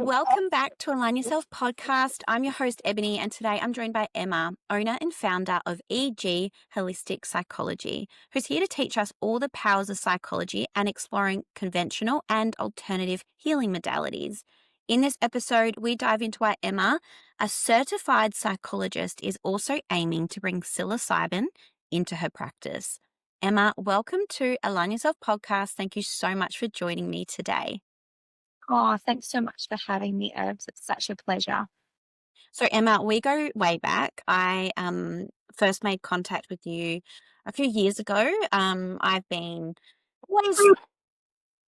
Welcome back to Align Yourself podcast. I'm your host, Ebony, and today I'm joined by Emma, owner and founder of EG Holistic Psychology, who's here to teach us all the powers of psychology and exploring conventional and alternative healing modalities. In this episode, we dive into why Emma, a certified psychologist, is also aiming to bring psilocybin into her practice. Emma, welcome to Align Yourself podcast. Thank you so much for joining me today. Oh, thanks so much for having me, Herbs. It's such a pleasure. So, Emma, we go way back. I first made contact with you a few years ago. I've been always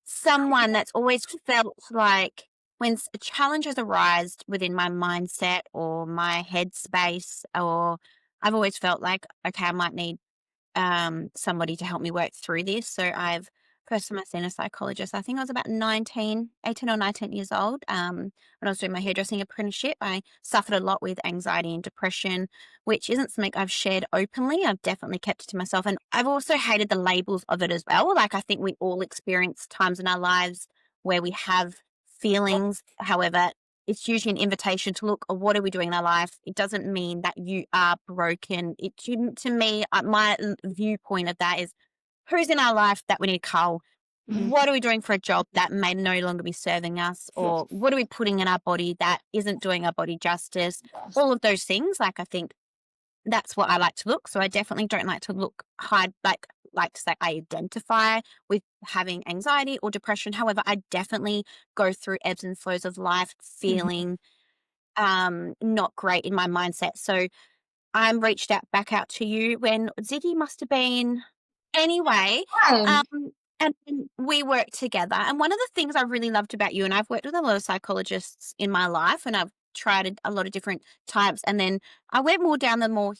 someone that's always felt like when challenges arise within my mindset or my headspace, or I've always felt like, okay, I might need somebody to help me work through this. So I've first time I seen a psychologist, I think I was about 18 or 19 years old. When I was doing my hairdressing apprenticeship, I suffered a lot with anxiety and depression, which isn't something I've shared openly. I've definitely kept it to myself. And I've also hated the labels of it as well. Like I think we all experience times in our lives where we have feelings. However, it's usually an invitation to look, what are we doing in our life? It doesn't mean that you are broken. To me, my viewpoint of that is who's in our life that we need to cull? Mhm. What are we doing for a job that may no longer be serving us? Or what are we putting in our body that isn't doing our body justice? All of those things. Like I think that's what I like to look. So I definitely don't like to hide, like to say I identify with having anxiety or depression. However, I definitely go through ebbs and flows of life Mhm. feeling not great in my mindset. So I'm reached out back out to you when Ziggy must have been anyway. Fine. And we worked together. And one of the things I really loved about you, and I've worked with a lot of psychologists in my life, and I've tried a lot of different types. And then I went more down the more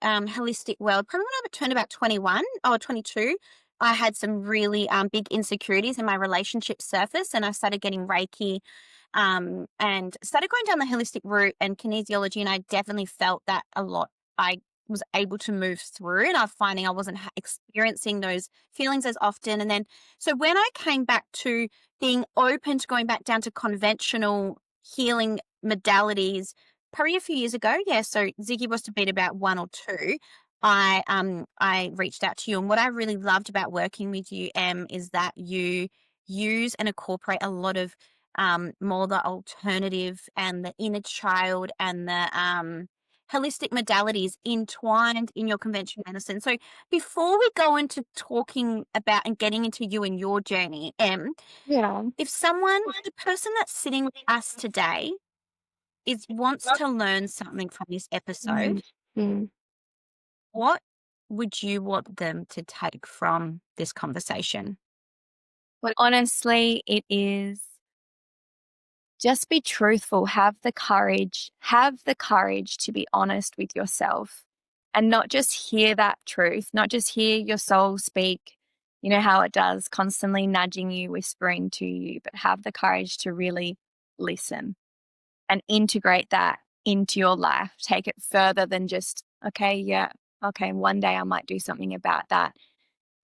holistic world. Probably when I turned about 21 or 22, I had some really big insecurities in my relationship surface, and I started getting Reiki and started going down the holistic route and kinesiology. And I definitely felt that a lot. I was able to move through, and I'm finding I wasn't experiencing those feelings as often. And then, so when I came back to being open to going back down to conventional healing modalities, probably a few years ago, yeah. So Ziggy was to be about 1 or 2. I reached out to you, and what I really loved about working with you, is that you use and incorporate a lot of more the alternative and the inner child and the holistic modalities entwined in your conventional medicine. So before we go into talking about and getting into you and your journey, Yeah. if the person that's sitting with us today wants to learn something from this episode, Mm. Mm. what would you want them to take from this conversation? Well, honestly, it is just be truthful. Have the courage to be honest with yourself and not just hear that truth, not just hear your soul speak, you know, how it does, constantly nudging you, whispering to you, but have the courage to really listen and integrate that into your life. Take it further than just, okay, yeah, okay, one day I might do something about that.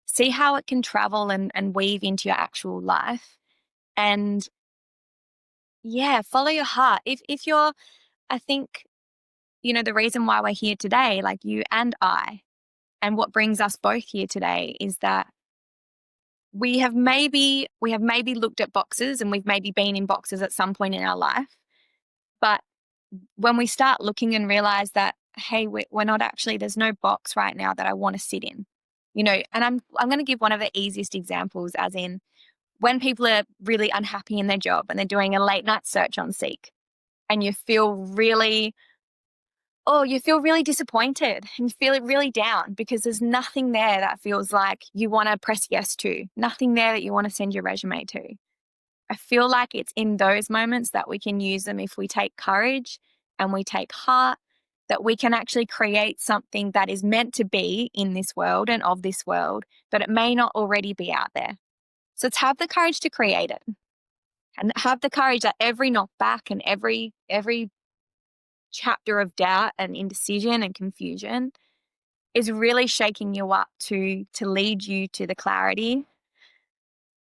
See how it can travel and weave into your actual life. And yeah, follow your heart. If you're, I think, you know, the reason why we're here today, like you and I, and what brings us both here today is that we have maybe looked at boxes and we've maybe been in boxes at some point in our life. But when we start looking and realize that, hey, we're not actually, there's no box right now that I want to sit in, you know, and I'm going to give one of the easiest examples, as in when people are really unhappy in their job and they're doing a late night search on Seek, and you feel really disappointed and you feel it really down because there's nothing there that feels like you want to press yes to, nothing there that you want to send your resume to. I feel like it's in those moments that we can use them if we take courage and we take heart, that we can actually create something that is meant to be in this world and of this world, but it may not already be out there. So let's have the courage to create it and have the courage that every knockback and every chapter of doubt and indecision and confusion is really shaking you up to lead you to the clarity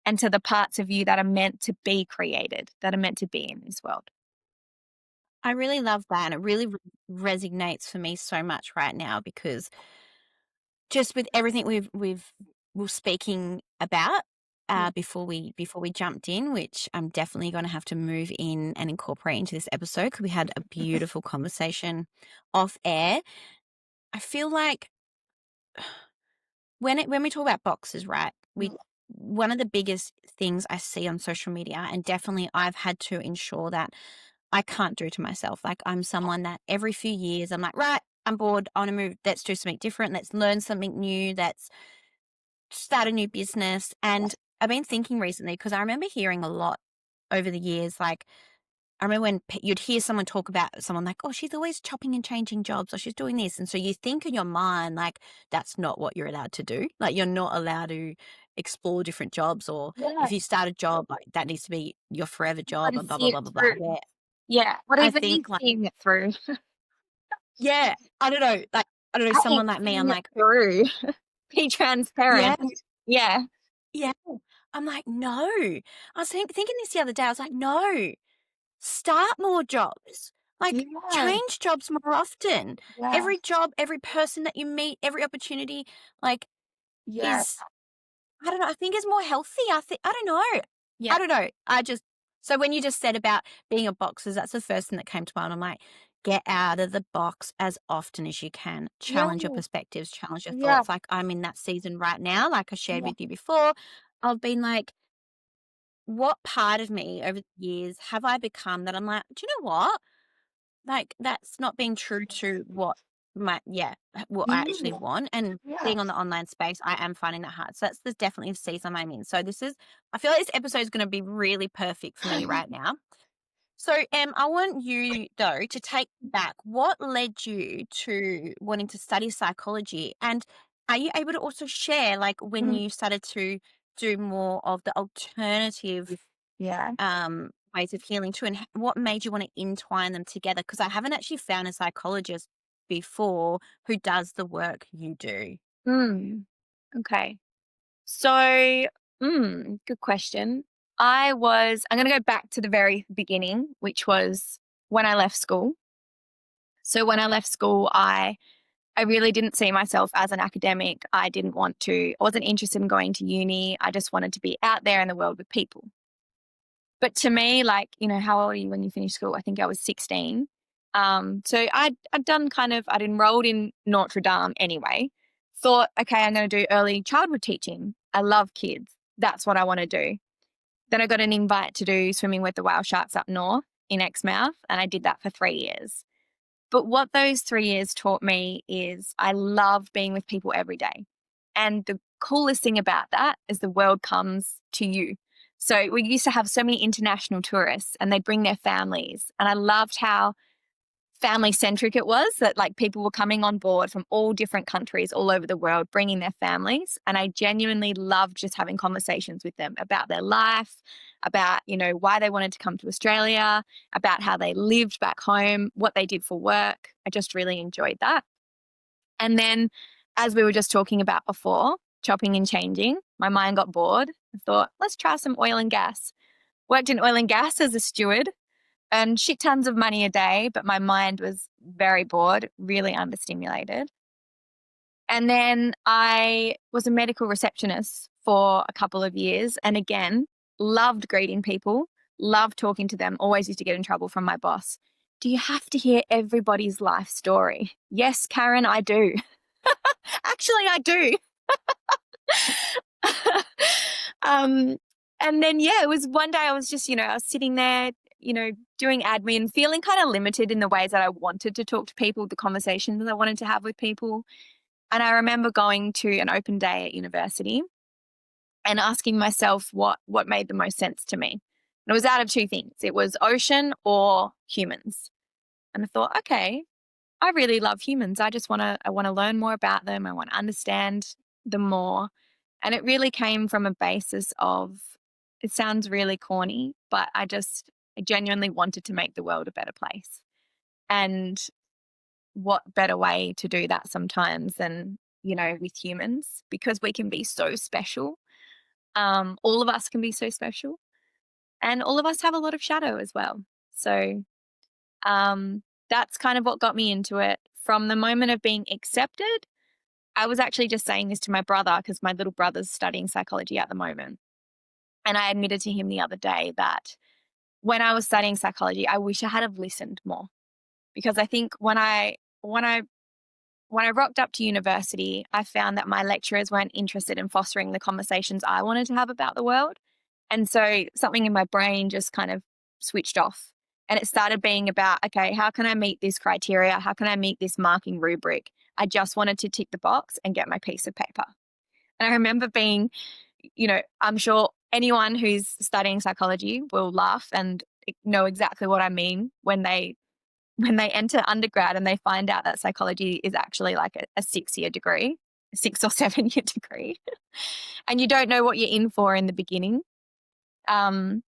and to the parts of you that are meant to be created, that are meant to be in this world. I really love that, and it really resonates for me so much right now because just with everything we've were speaking about, Yeah. before we jumped in, which I'm definitely gonna have to move in and incorporate into this episode because we had a beautiful conversation off air. I feel like when we talk about boxes, right, we one of the biggest things I see on social media, and definitely I've had to ensure that I can't do to myself. Like, I'm someone that every few years I'm like, "Right, I'm bored, I wanna move, let's do something different, let's learn something new, let's start a new business." And I've been thinking recently because I remember hearing a lot over the years, like, I remember when you'd hear someone talk about someone like, "Oh, she's always chopping and changing jobs," or "She's doing this." And so you think in your mind, like, that's not what you're allowed to do. Like, you're not allowed to explore different jobs, or Yeah. if you start a job, like, that needs to be your forever You job gotta and blah, blah, see blah, it blah, blah. through. Where Yeah. What I even is think, like, seeing it through? yeah, I don't know, like, I don't know, I think someone like me, I'm seeing it like, through. Be yeah, transparent. Yeah. yeah. I'm like, "No." I was thinking this the other day, I was like, "No. Start more jobs. Like, Yeah. change jobs more often." Yeah. Every job, every person that you meet, every opportunity, like, Yeah. is I don't know, I think is more healthy. I don't know. Yeah. I don't know. I just so when you just said about being a boxer, that's the first thing that came to mind. I'm like, get out of the box as often as you can. Yeah. Challenge your perspectives, challenge your Yeah. thoughts. Like, I'm in that season right now, like I shared Yeah. with you before. I've been like, what part of me over the years have I become that I'm like, do you know what? Like, that's not being true to what what I actually Yeah. want, and Yeah. being on the online space, I am finding that hard. So that's definitely the season I'm in. So I feel like this episode is gonna be really perfect for me right now. So, I want you, though, to take back what led you to wanting to study psychology, and are you able to also share, like, when Mm. you started to do more of the alternative Yeah. ways of healing too, and what made you want to entwine them together? Because I haven't actually found a psychologist before who does the work you do. Mm. Okay. So, good question. I'm going to go back to the very beginning, which was when I left school. So, when I left school, I really didn't see myself as an academic. I wasn't interested in going to uni. I just wanted to be out there in the world with people. But to me, like, how old are you when you finish school? I think I was 16. So I'd enrolled in Notre Dame anyway. Thought, okay, I'm going to do early childhood teaching. I love kids. That's what I want to do. Then I got an invite to do swimming with the whale sharks up north in Exmouth, and I did that for 3 years. But what those 3 years taught me is I love being with people every day. And the coolest thing about that is the world comes to you. So we used to have so many international tourists and they'd bring their families. And I loved how family centric it was, that like people were coming on board from all different countries all over the world, bringing their families. And I genuinely loved just having conversations with them about their life, about, why they wanted to come to Australia, about how they lived back home, what they did for work. I just really enjoyed that. And then, as we were just talking about before, chopping and changing, my mind got bored. I thought, let's try some oil and gas. Worked in oil and gas as a steward, earned shit tons of money a day, but my mind was very bored, really understimulated. And then I was a medical receptionist for a couple of years. And again, loved greeting people, loved talking to them, always used to get in trouble from my boss. Do you have to hear everybody's life story? Yes, Karen, I do. Actually, I do. um, and then, yeah, it was one day I was just, I was sitting there, doing admin, feeling kind of limited in the ways that I wanted to talk to people, the conversations that I wanted to have with people. And I remember going to an open day at university and asking myself what made the most sense to me. And it was out of two things. It was ocean or humans. And I thought, okay, I really love humans. I want to learn more about them. I want to understand them more. And it really came from a basis of, it sounds really corny, but I genuinely wanted to make the world a better place. And what better way to do that sometimes than, with humans, because we can be so special. All of us can be so special, and all of us have a lot of shadow as well. So that's kind of what got me into it. From the moment of being accepted, I was actually just saying this to my brother because my little brother's studying psychology at the moment. And I admitted to him the other day that when I was studying psychology, I wish I had have listened more, because I think when I rocked up to university, I found that my lecturers weren't interested in fostering the conversations I wanted to have about the world. And so something in my brain just kind of switched off. And it started being about, okay, how can I meet this criteria? How can I meet this marking rubric? I just wanted to tick the box and get my piece of paper. And I remember being, I'm sure anyone who's studying psychology will laugh and know exactly what I mean when they enter undergrad and they find out that psychology is actually like a 6-year degree, a 6 or 7 year degree, and you don't know what you're in for in the beginning. Um,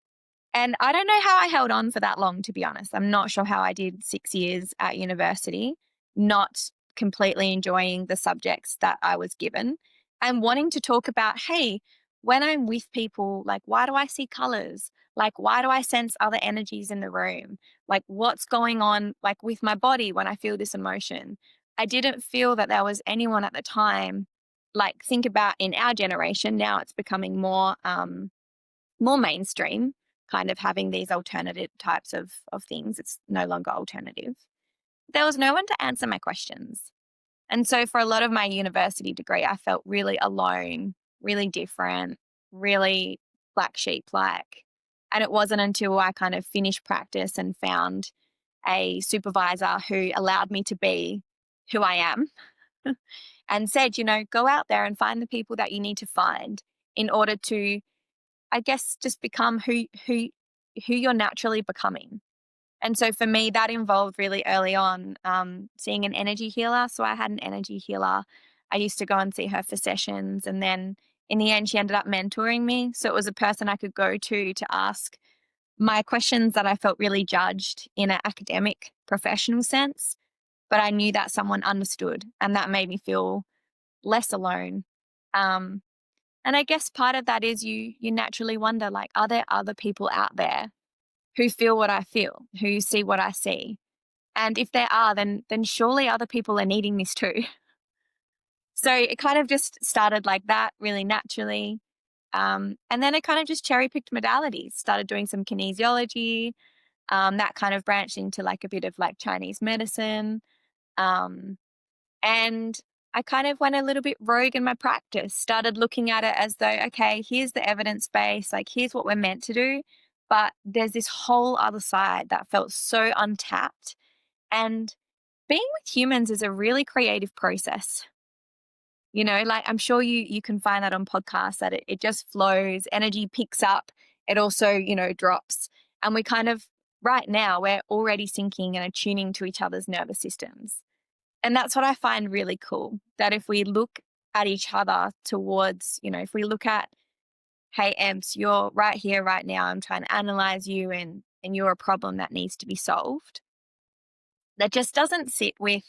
and I don't know how I held on for that long, to be honest. I'm not sure how I did 6 years at university, not completely enjoying the subjects that I was given and wanting to talk about, hey, when I'm with people, like, why do I see colors? Like, why do I sense other energies in the room? Like, what's going on, like, with my body when I feel this emotion? I didn't feel that there was anyone at the time, like, think about in our generation, now it's becoming more mainstream, kind of having these alternative types of things. It's no longer alternative. There was no one to answer my questions. And so for a lot of my university degree, I felt really alone, really different, really black sheep like. And it wasn't until I kind of finished practice and found a supervisor who allowed me to be who I am and said, go out there and find the people that you need to find in order to, I guess, just become who you're naturally becoming. And so for me, that involved really early on seeing an energy healer. So I had an energy healer. I used to go and see her for sessions. And then in the end, she ended up mentoring me. So it was a person I could go to ask my questions that I felt really judged in an academic, professional sense. But I knew that someone understood, and that made me feel less alone. Um, and I guess part of that is you naturally wonder, like, are there other people out there who feel what I feel, who see what I see? And if there are, then surely other people are needing this too. So it kind of just started like that, really naturally. And then I kind of just cherry picked modalities, started doing some kinesiology. That kind of branched into like a bit of like Chinese medicine. Um, and I kind of went a little bit rogue in my practice, started looking at it as though, okay, here's the evidence base, like here's what we're meant to do. But there's this whole other side that felt so untapped. And being with humans is a really creative process. Like I'm sure you can find that on podcasts that it just flows, energy picks up, it also, drops. And we kind of right now we're already syncing and attuning to each other's nervous systems. And that's what I find really cool, that if we look at each other towards, if we look at, hey, Emps, you're right here, right now, I'm trying to analyze you and you're a problem that needs to be solved. That just doesn't sit with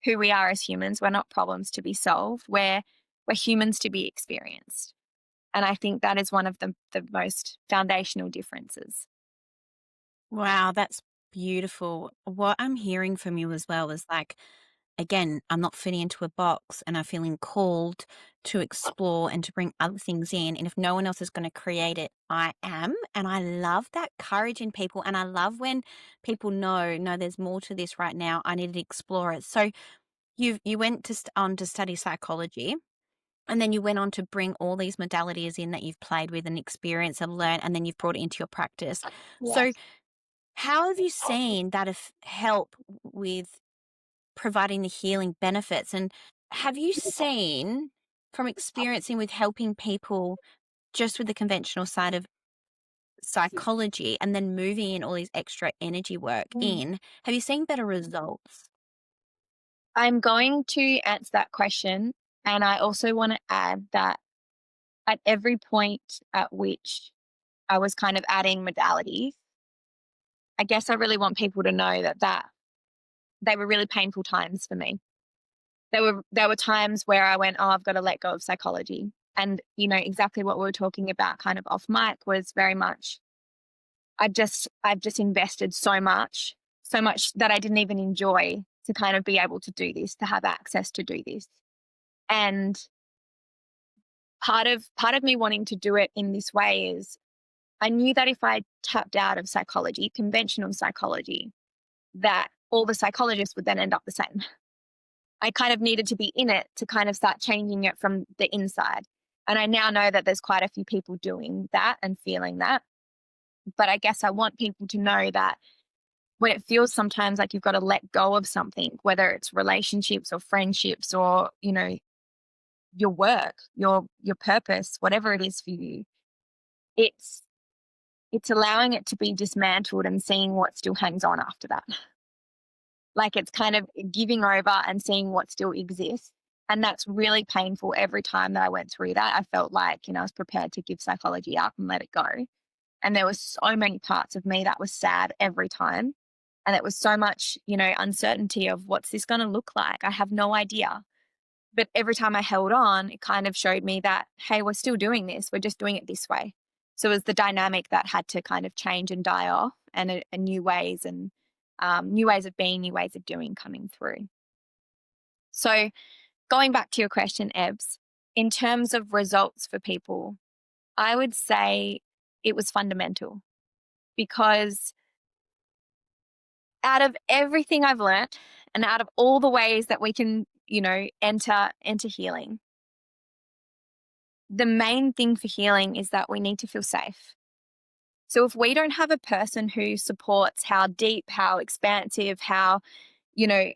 who we are as humans. We're not problems to be solved. We're humans to be experienced. And I think that is one of the most foundational differences. Wow, that's beautiful. What I'm hearing from you as well is like, again, I'm not fitting into a box and I'm feeling called to explore and to bring other things in. And if no one else is going to create it, I am. And I love that courage in people. And I love when people know, no, there's more to this right now. I need to explore it. So you went on to study psychology. And then you went on to bring all these modalities in that you've played with and experienced and learned, and then you've brought it into your practice. So, Yes. how have you seen that help with providing the healing benefits? And have you seen from experiencing with helping people just with the conventional side of psychology and then moving in all these extra energy work Mm. in, have you seen better results? I'm going to answer that question. And I also want to add that at every point at which I was kind of adding modalities, I guess I really want people to know that they were really painful times for me. There were times where I went, oh, I've got to let go of psychology. And, exactly what we were talking about kind of off mic was very much, I've just invested so much that I didn't even enjoy to kind of be able to do this, to have access to do this. And part of me wanting to do it in this way is I knew that if I tapped out of psychology, conventional psychology, that all the psychologists would then end up the same. I kind of needed to be in it to kind of start changing it from the inside. And I now know that there's quite a few people doing that and feeling that. But I guess I want people to know that when it feels sometimes like you've got to let go of something, whether it's relationships or friendships or, your work, your purpose, whatever it is for you, it's it's allowing it to be dismantled and seeing what still hangs on after that. Like it's kind of giving over and seeing what still exists. And that's really painful every time that I went through that. I felt like, I was prepared to give psychology up and let it go. And there was so many parts of me that was sad every time. And it was so much, uncertainty of what's this going to look like? I have no idea. But every time I held on, it kind of showed me that, hey, we're still doing this. We're just doing it this way. So it was the dynamic that had to kind of change and die off, and new ways and new ways of being, new ways of doing coming through. So going back to your question, Ebbs, in terms of results for people, I would say it was fundamental because out of everything I've learnt and out of all the ways that we can, enter healing, the main thing for healing is that we need to feel safe. So if we don't have a person who supports how deep, how expansive, you know,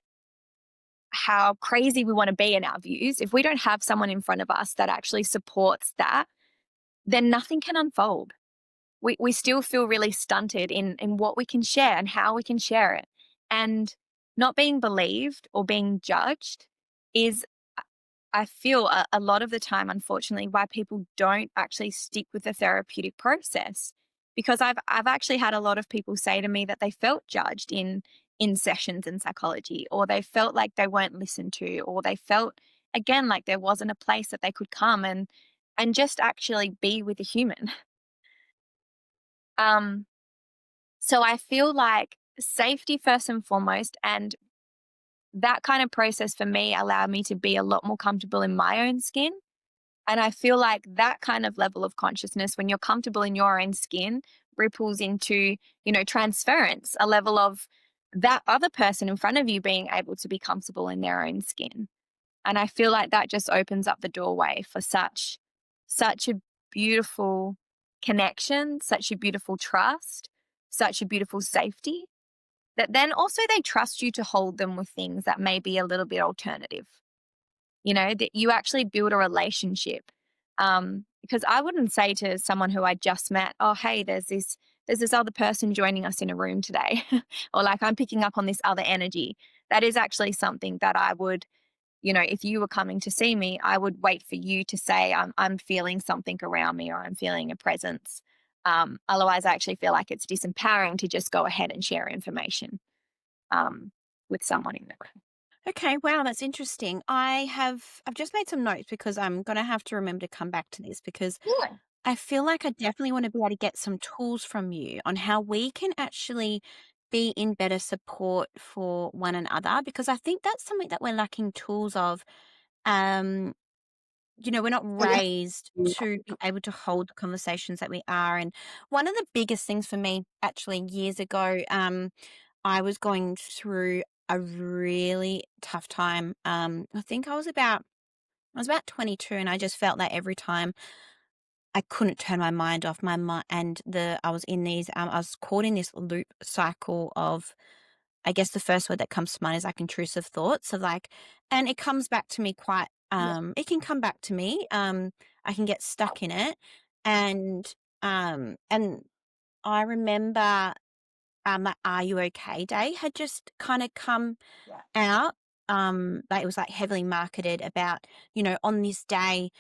how crazy we want to be in our views, if we don't have someone in front of us that actually supports that, then nothing can unfold. We still feel really stunted in what we can share and how we can share it. And not being believed or being judged is, I feel, a lot of the time, unfortunately, why people don't actually stick with the therapeutic process. Because I've actually had a lot of people say to me that they felt judged in sessions in psychology, or they felt like they weren't listened to, or they felt again like there wasn't a place that they could come and just actually be with a human. Um, so I feel like safety first and foremost, and that kind of process for me allowed me to be a lot more comfortable in my own skin. And I feel like that kind of level of consciousness, when you're comfortable in your own skin, ripples into, transference, a level of that other person in front of you being able to be comfortable in their own skin. And I feel like that just opens up the doorway for such a beautiful connection, such a beautiful trust, such a beautiful safety, that then also they trust you to hold them with things that may be a little bit alternative, that you actually build a relationship. Because I wouldn't say to someone who I just met, oh, hey, there's this other person joining us in a room today, or like I'm picking up on this other energy. That is actually something that I would, if you were coming to see me, I would wait for you to say, I'm feeling something around me, or I'm feeling a presence. Otherwise, I actually feel like it's disempowering to just go ahead and share information um, with someone in the room. Okay, wow, that's interesting. I've just made some notes because I'm gonna have to remember to come back to this because Yeah. I feel like I definitely want to be able to get some tools from you on how we can actually be in better support for one another because I think that's something that we're lacking tools of. Um, we're not raised to be able to hold the conversations that we are. And one of the biggest things for me actually years ago, I was going through a really tough time. I think I was about 22 and I just felt that every time I couldn't turn my mind off my mind and I was in these I was caught in this loop cycle of I guess the first word that comes to mind is like intrusive thoughts of like and it comes back to me quite Yeah. it can come back to me. I can get stuck in it and I remember that Are You Okay Day had just kind of come Yeah. out. Like it was like heavily marketed about, on this day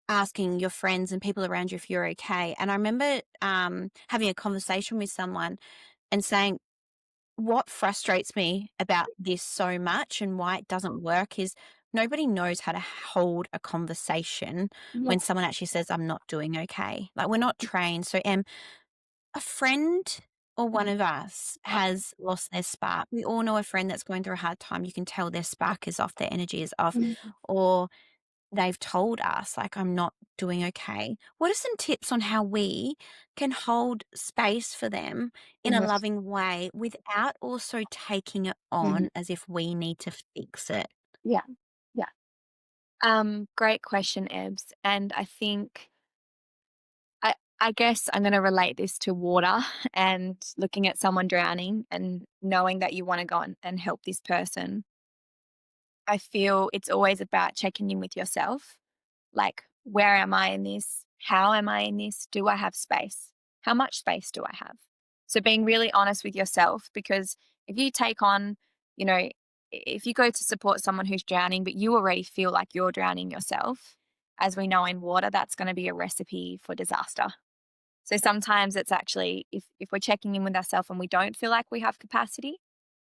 asking your friends and people around you if you're okay. And I remember having a conversation with someone and saying, what frustrates me about this so much and why it doesn't work is nobody knows how to hold a conversation Yeah. when someone actually says, "I'm not doing okay." Like, we're not trained. So, a friend or one of us has lost their spark. We all know a friend that's going through a hard time. You can tell their spark is off, their energy is off, Mm. or they've told us, like, "I'm not doing okay." What are some tips on how we can hold space for them in a Mhm. loving way without also taking it Mhm. on as if we need to fix it? Yeah. Yeah. Great question, Ebs. And I think I guess I'm gonna relate this to water and looking at someone drowning and knowing that you wanna go and help this person. I feel it's always about checking in with yourself. Like, where am I in this? How am I in this? Do I have space? How much space do I have? So being really honest with yourself, because if you take on, you know, if you go to support someone who's drowning, but you already feel like you're drowning yourself, as we know in water, that's going to be a recipe for disaster. So sometimes it's actually if we're checking in with ourselves and we don't feel like we have capacity,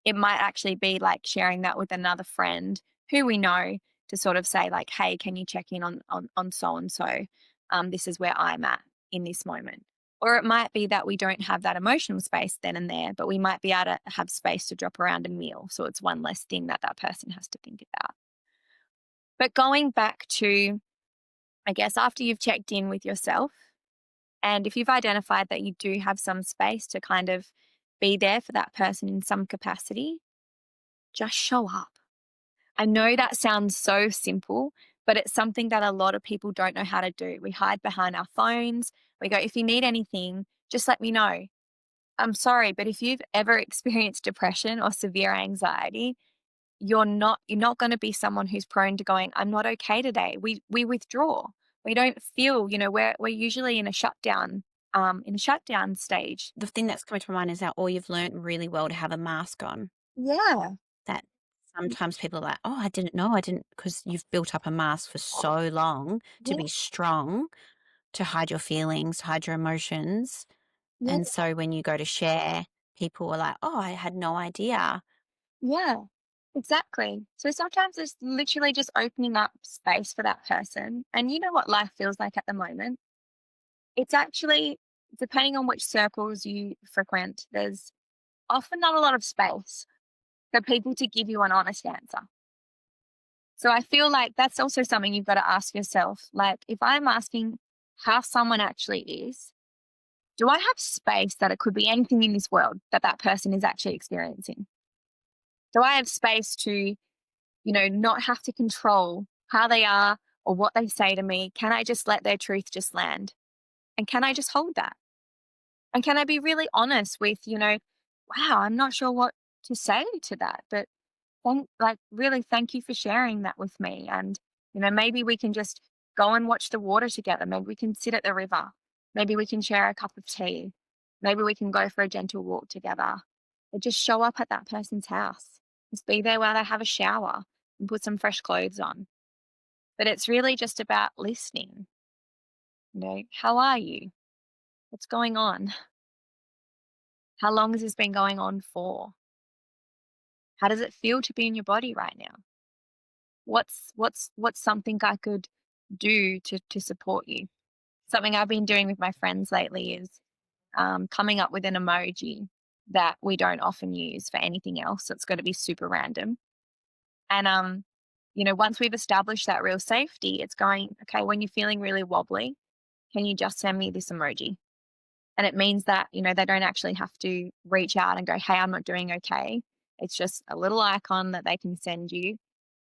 it might actually be like sharing that with another friend who we know to sort of say like, "Hey, can you check in on so and so? This is where I'm at in this moment." Or it might be that we don't have that emotional space then and there, but we might be able to have space to drop around a meal. So it's one less thing that that person has to think about. But going back to, I guess, after you've checked in with yourself, and if you've identified that you do have some space to kind of be there for that person in some capacity, just show up. I know that sounds so simple, but it's something that a lot of people don't know how to do. We hide behind our phones. We go, if you need anything, just let me know. I'm sorry, but if you've ever experienced depression or severe anxiety, you're not going to be someone who's prone to going, I'm not okay today. We withdraw. We don't feel, we're usually in a shutdown stage. The thing that's coming to my mind is that all you've learnt really well to have a mask on. Yeah. That sometimes people are like, "Oh, I didn't know, I didn't," because 'cause you've built up a mask for so long to Yeah. be strong, to hide your feelings, hide your emotions, Yeah. and so when you go to share, people are like, "Oh, I had no idea." Yeah. Exactly. So sometimes it's literally just opening up space for that person. And you know what life feels like at the moment? It's actually, depending on which circles you frequent, there's often not a lot of space for people to give you an honest answer. So I feel like that's also something you've got to ask yourself. Like, if I'm asking how someone actually is, do I have space that it could be anything in this world that that person is actually experiencing? Do I have space to, not have to control how they are or what they say to me? Can I just let their truth just land? And can I just hold that? And can I be really honest with, wow, I'm not sure what to say to that, but really thank you for sharing that with me. And, maybe we can just go and watch the water together. Maybe we can sit at the river. Maybe we can share a cup of tea. Maybe we can go for a gentle walk together. Or just show up at that person's house. Just be there while they have a shower and put some fresh clothes on. But it's really just about listening. How are you? What's going on? How long has this been going on for? How does it feel to be in your body right now? What's something I could do to support you? Something I've been doing with my friends lately is coming up with an emoji that we don't often use for anything else. So it's got to be super random. And once we've established that real safety, it's going, okay, when you're feeling really wobbly, can you just send me this emoji? And it means that, they don't actually have to reach out and go, hey, I'm not doing okay. It's just a little icon that they can send you.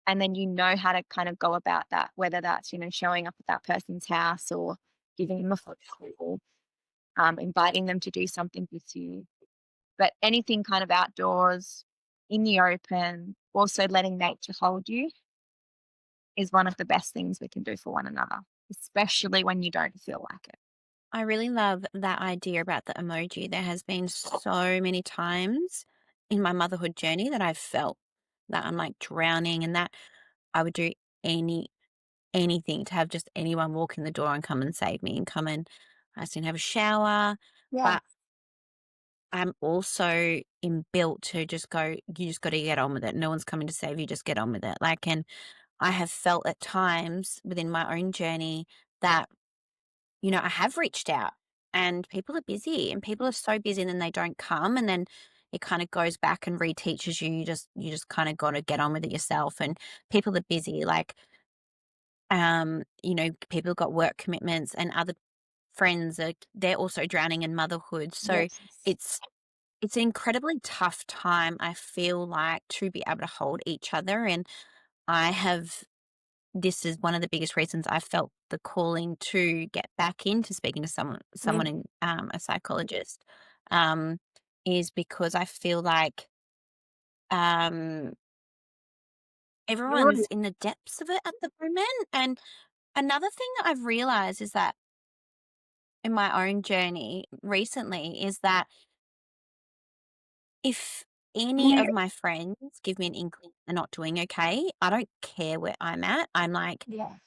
And then you know how to kind of go about that, whether that's, showing up at that person's house or giving them a phone call, inviting them to do something with you. But anything kind of outdoors, in the open, also letting nature hold you is one of the best things we can do for one another, especially when you don't feel like it. I really love that idea about the emoji. There has been so many times in my motherhood journey that I've felt that I'm, like, drowning, and that I would do anything to have just anyone walk in the door and come and save me and come and I soon have a shower. Yeah. But I'm also inbuilt to just go, you just got to get on with it. No one's coming to save you. Just get on with it. Like, and I have felt at times within my own journey that, I have reached out and people are busy and people are so busy and then they don't come and then it kind of goes back and reteaches you. You just kind of got to get on with it yourself. And people are busy. Like, people have got work commitments and other friends they're also drowning in motherhood. So Yes. it's it's an incredibly tough time, I feel like, to be able to hold each other. And I have this is one of the biggest reasons I felt the calling to get back into speaking to someone Mm. in a psychologist, um, is because I feel like um, everyone's Right. in the depths of it at the moment. And another thing that I've realized is that in my own journey recently is that if any Yeah. of my friends give me an inkling they're not doing okay, I don't care where I'm at. I'm like, Yes.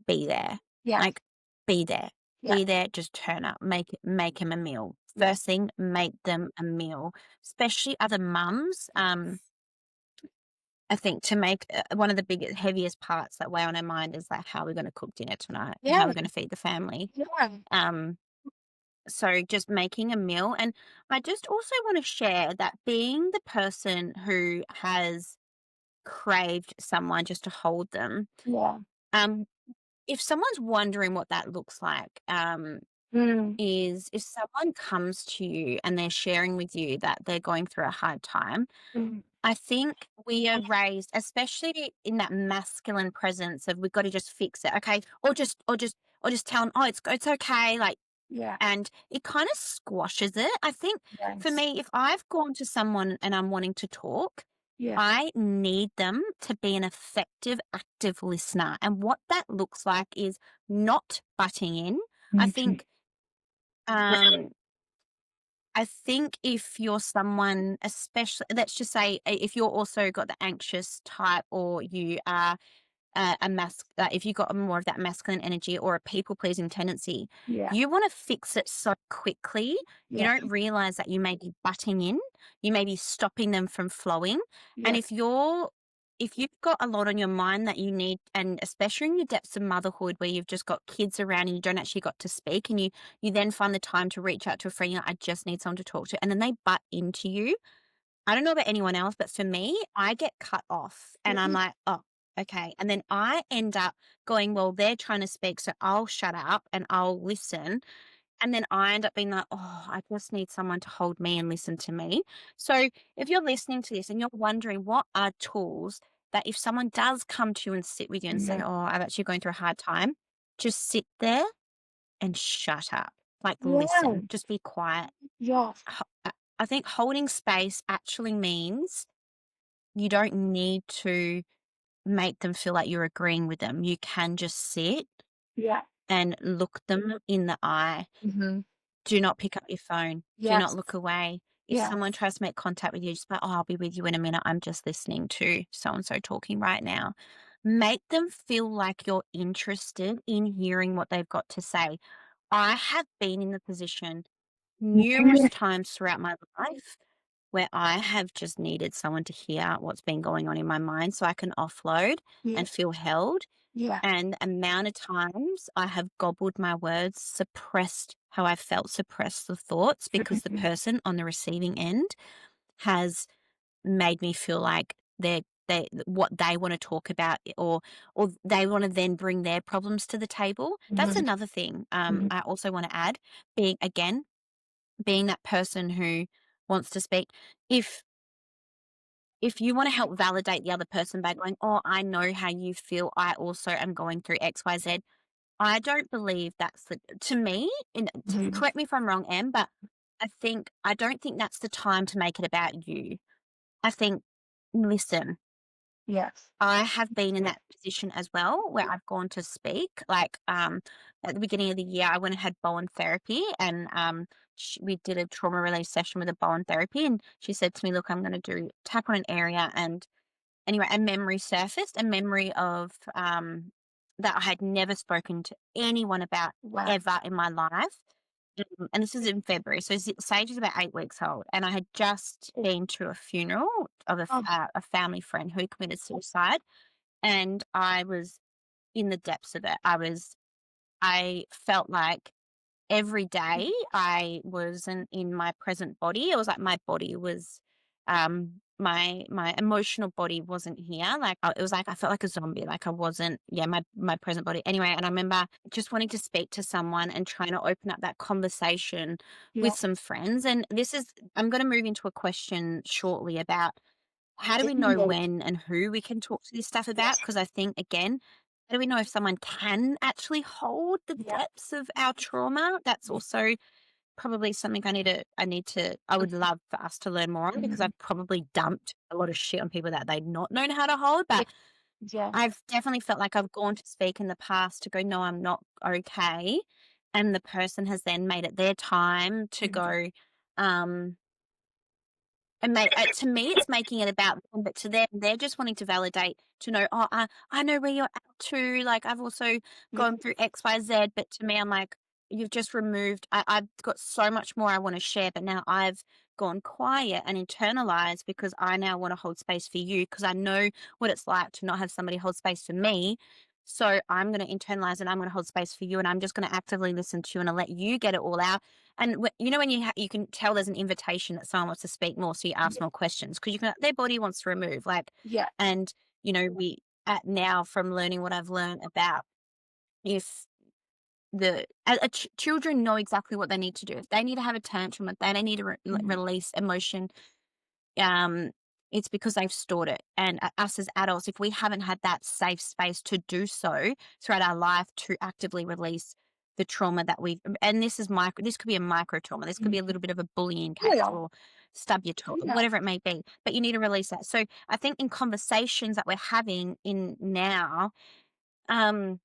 be there. Yes. Like, be there. Yes. Be there, just turn up, make them a meal. Yes. First thing, make them a meal, especially other mums. I think to make one of the biggest, heaviest parts that weigh on our mind is like how we're going to cook dinner tonight, how Yeah. we're going to feed the family. Yeah. Um, so just making a meal. And I just also want to share that being the person who has craved someone just to hold them, Yeah. um, if someone's wondering what that looks like, Mm. is if someone comes to you and they're sharing with you that they're going through a hard time, Mm. I think we are raised, especially in that masculine presence of we've got to just fix it, okay, or just tell them, oh, it's okay, like, Yeah. and it kind of squashes it. I think for Yes. me, if I've gone to someone and I'm wanting to talk, Yeah. I need them to be an effective, active listener. And what that looks like is not butting in. I Mhm. think, um, I think if you're someone, especially, let's just say, if you're also got the anxious type, or you are if you got more of that masculine energy or a people pleasing tendency, Yeah. you want to fix it so quickly. You Yeah. don't realize that you may be butting in, you may be stopping them from flowing. And Yeah. if you've got a lot on your mind that you need, and especially in your depths of motherhood where you've just got kids around and you don't actually got to speak, and you then find the time to reach out to a friend, you're like, I just need someone to talk to, and then they butt into you. I don't know about anyone else, but for me, I get cut off and I'm Mhm. like, oh, okay. And then I end up going, well, they're trying to speak, so I'll shut up and I'll listen. And then I end up being like, oh, I just need someone to hold me and listen to me. So if you're listening to this and you're wondering what are tools that if someone does come to you and sit with you and say, Mhm. oh, I'm actually going through a hard time, just sit there and shut up. Like, Yeah. listen, just be quiet. Yes. I think holding space actually means you don't need to make them feel like you're agreeing with them. You can just sit Yeah. and look them in the eye. Mhm. Do not pick up your phone. Do not Yes. look away. If Yes. someone tries to make contact with you, just be like, oh, I'll be with you in a minute. I'm just listening to so and so talking right now. Make them feel like you're interested in hearing what they've got to say. I have been in the position numerous Mhm. times throughout my life where I have just needed someone to hear what's been going on in my mind so I can offload Yeah. and feel held. Yeah. And amount of times I have gobbled my words, suppressed how I felt, suppressed the thoughts because the Mhm. person on the receiving end has made me feel like they what they want to talk about, or they want to then bring their problems to the table. That's Mhm. another thing. Mhm. I also want to add, being that person who wants to speak. If if you want to help validate the other person by going, "Oh, I know how you feel. I also am going through XYZ." I don't believe that's the to me, and Mhm. correct me if I'm wrong, Em, but I don't think that's the time to make it about you. I think, listen, Yes. I have been in that position as well where I've gone to speak. Like, at the beginning of the year, I went and had Bowen therapy, and we did a trauma release session with a Bowen therapy, and she said to me, "Look, I'm going to do tap on an area," and anyway, a memory surfaced, a memory of that I had never spoken to anyone about Wow. ever in my life. And this is in February, so Sage is about 8 weeks old, and I had just Oh. been to a funeral of Oh. a family friend who committed suicide. and I was in the depths of it. I felt like every day I wasn't in my present body. It was like my body was, my emotional body wasn't here. Like, it was like I felt like a zombie, like I wasn't, yeah, my present body. Anyway, and I remember just wanting to speak to someone and trying to open up that conversation Yeah. with some friends. And I'm gonna move into a question shortly about how do we know Mhm. when and who we can talk to this stuff about? Because I think, again, how do we know if someone can actually hold the Yeah. depths of our trauma? That's Yeah. also probably something I would love for us to learn more on, because Mhm. I've probably dumped a lot of shit on people that they'd not known how to hold. Yeah. But Yeah. I've definitely felt like I've gone to speak in the past to go, no, I'm not okay. And the person has then made it their time to Mhm. go, um, and to me, it's making it about them, but to them, they're just wanting to validate, to know, "Oh, I know where you're at too, like, I've also Yeah. gone through X, Y, Z," but to me, I'm like, "You've just removed, I've got so much more I wanna share, but now I've gone quiet and internalized because I now wanna hold space for you because I know what it's like to not have somebody hold space for me. So I'm gonna internalize and I'm gonna hold space for you, and I'm just gonna actively listen to you and let you get it all out." And when you can tell there's an invitation that someone wants to speak more, so you ask more questions because you can their body wants to remove, like, Yeah. and we at now from learning what I've learned about, if children know exactly what they need to do. If they need to have a tantrum, if they need to Mhm. release emotion, um, it's because they've stored it. And us as adults, if we haven't had that safe space to do so throughout our life, to actively release the trauma that we've, and this could be a micro trauma, this could be a Mhm. little bit of a bullying case Yeah. or stub your toe, Yeah. whatever it may be, but you need to release that. So I think in conversations that we're having in now, um,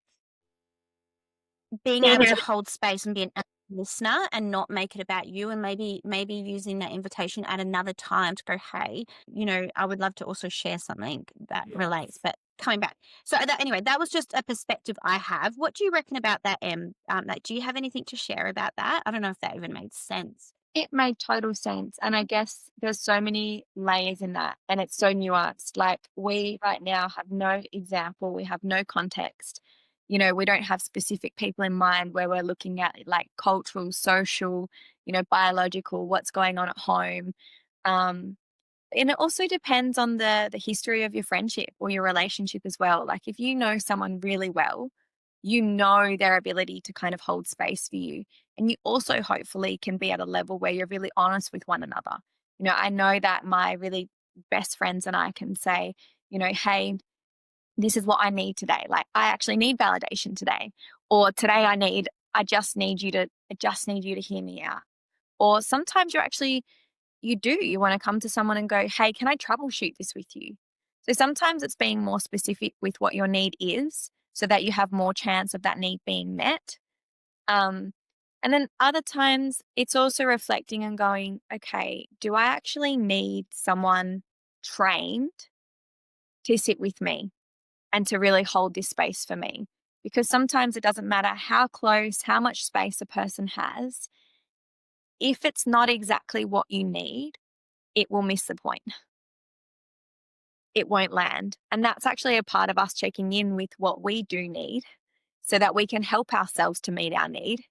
being able to hold space and be an active listener and not make it about you, and maybe using that invitation at another time to go, "Hey, I would love to also share something that relates," Yes. but coming back. So anyway, that was just a perspective I have. What do you reckon about that, Em? Like, do you have anything to share about that? I don't know if that even made sense. It made total sense, and I guess there's so many layers in that, and it's so nuanced. Like, we right now have no example, we have no context. We don't have specific people in mind where we're looking at, like, cultural, social, biological, what's going on at home. Um, and it also depends on the history of your friendship or your relationship as well. Like, if you know someone really well, you know their ability to kind of hold space for you. And you also hopefully can be at a level where you're really honest with one another. I know that my really best friends and I can say, hey, this is what I need today. Like, I actually need validation today. Or today I just need you to hear me out. Or sometimes you want to come to someone and go, hey, can I troubleshoot this with you? So sometimes it's being more specific with what your need is so that you have more chance of that need being met. Um, and then other times it's also reflecting and going, okay, do I actually need someone trained to sit with me and to really hold this space for me? Because sometimes it doesn't matter how close, how much space a person has. If it's not exactly what you need, it will miss the point. It won't land. And that's actually a part of us checking in with what we do need so that we can help ourselves to meet our need.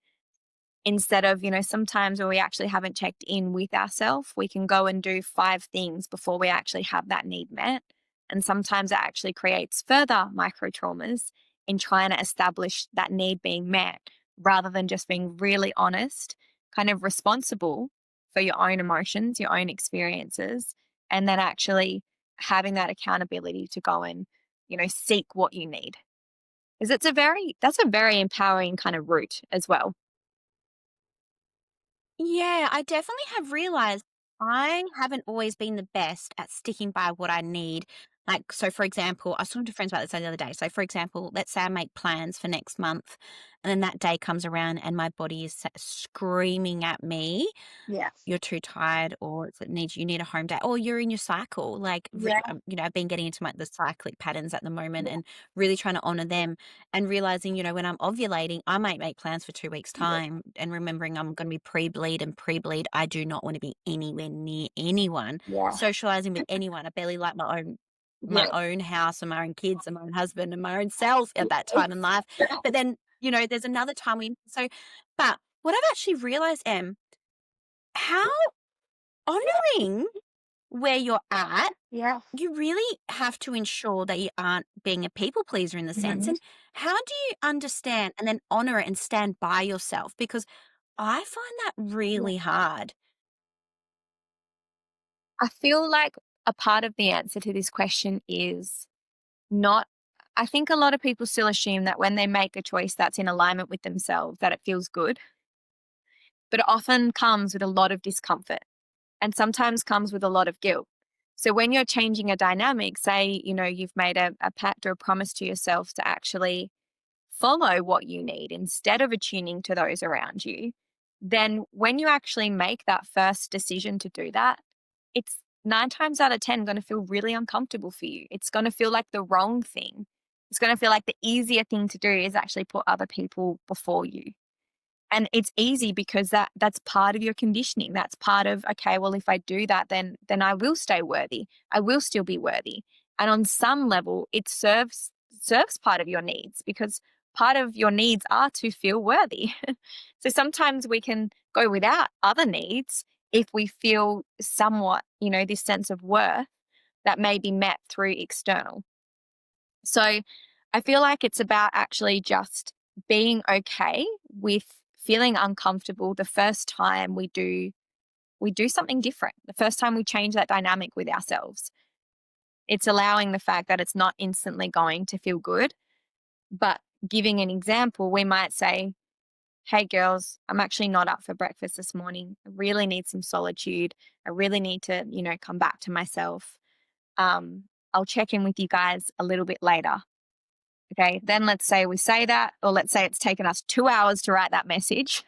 Instead of, sometimes when we actually haven't checked in with ourselves, we can go and do 5 things before we actually have that need met. And sometimes it actually creates further micro traumas in trying to establish that need being met rather than just being really honest, kind of responsible for your own emotions, your own experiences, and then actually having that accountability to go and, seek what you need. Because that's a very empowering kind of route as well. Yeah, I definitely have realized I haven't always been the best at sticking by what I need. Like, so for example, I was talking to friends about this the other day. So, for example, let's say I make plans for next month, and then that day comes around and my body is screaming at me, Yes. "You're too tired," or you need a home day," or "You're in your cycle." Like, Yeah. I've been getting into the cyclic patterns at the moment Yeah. and really trying to honor them, and realizing, when I'm ovulating, I might make plans for 2 weeks' Yeah. time, and remembering I'm going to be pre-bleed, and pre-bleed, I do not want to be anywhere near anyone, Yeah. socializing with anyone. I barely like my own. my Yeah. own house and my own kids and my own husband and my own self at that time in life. Yeah. But then, there's another time but what I've actually realized, how honoring where you're at, Yeah. you really have to ensure that you aren't being a people pleaser in the sense. Mhm. And how do you understand and then honor it and stand by yourself? Because I find that Yeah. really hard. I feel like a part of the answer to this question is not I think a lot of people still assume that when they make a choice that's in alignment with themselves, that it feels good, but it often comes with a lot of discomfort and sometimes comes with a lot of guilt. So when you're changing a dynamic, say, you've made a pact or a promise to yourself to actually follow what you need instead of attuning to those around you, then when you actually make that first decision to do that, it's 9 times out of 10 going to feel really uncomfortable for you. It's going to feel like the wrong thing. It's going to feel like the easier thing to do is actually put other people before you. And it's easy because that's part of your conditioning. That's part of, okay, well, if I do that, then I will stay worthy. I will still be worthy. And on some level, it serves part of your needs because part of your needs are to feel worthy. So sometimes we can go without other needs if we feel somewhat, this sense of worth that may be met through external. So I feel like it's about actually just being okay with feeling uncomfortable the first time we do something different. The first time we change that dynamic with ourselves. It's allowing the fact that it's not instantly going to feel good, but giving an example, we might say, "Hey girls, I'm actually not up for breakfast this morning. I really need some solitude. I really need to, come back to myself. I'll check in with you guys a little bit later." Okay, then let's say we say that, or let's say it's taken us 2 hours to write that message.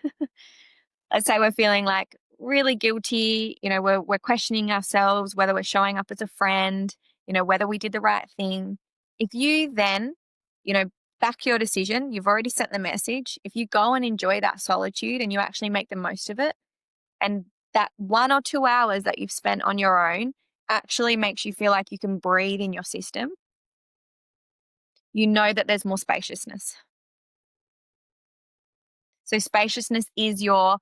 Let's say we're feeling like really guilty, we're questioning ourselves, whether we're showing up as a friend, whether we did the right thing. If you then, you know, back your decision, you've already sent the message. If you go and enjoy that solitude and you actually make the most of it, and that 1 or 2 hours that you've spent on your own actually makes you feel like you can breathe in your system, you know that there's more spaciousness. So spaciousness is your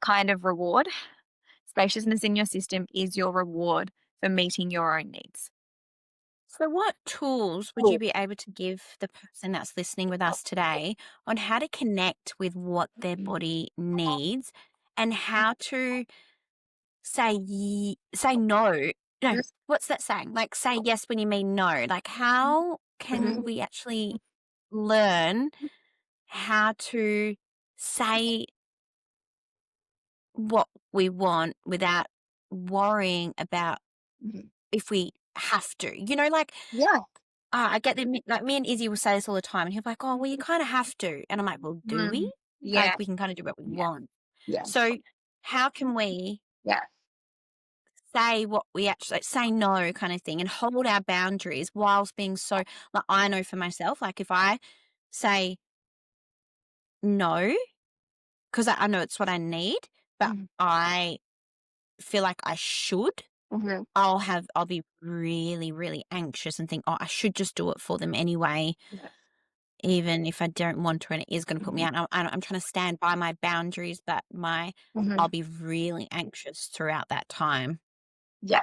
kind of reward. Spaciousness in your system is your reward for meeting your own needs. So, what tools would you Cool. be able to give the person that's listening with us today on how to connect with what their body needs and how to say no? No, what's that saying? Like, say yes when you mean no. Like, how can we actually learn how to say what we want without worrying about Mhm. if we have to? Like, Yeah. I get that like, me and Izzy will say this all the time, and he'll be like, "Oh, well, you kinda have to." And I'm like, "Well, do we?" Mm. Yeah. Like, we can kinda do what we Yeah. want. Yes. So, how can we Yeah. say what we actually like, say no kind of thing and hold our boundaries whilst being so like, I know for myself, like, if I say no, 'cause I know it's what I need, but Mhm. I feel like I should, Mhm. I'll be really, really anxious and think, "Oh, I should just do it for them anyway." Yes. Even if I don't want to and it is gonna put me Mhm. out. I'm trying to stand by my boundaries, but I'll Mhm. be really anxious throughout that time, Yeah.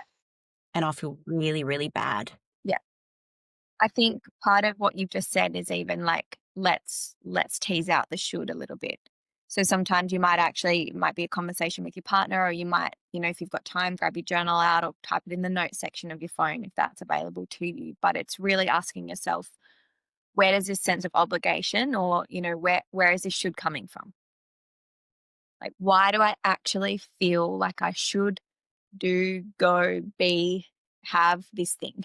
and I'll feel really, really bad. Yeah. I think part of what you've just said is even like let's tease out the should a little bit. So sometimes you might actually it might be a conversation with your partner, or you might, if you've got time, grab your journal out or type it in the notes section of your phone if that's available to you. But it's really asking yourself, where does this sense of obligation, or, where is this should coming from? Like, why do I actually feel like I should do, go, be, have this thing?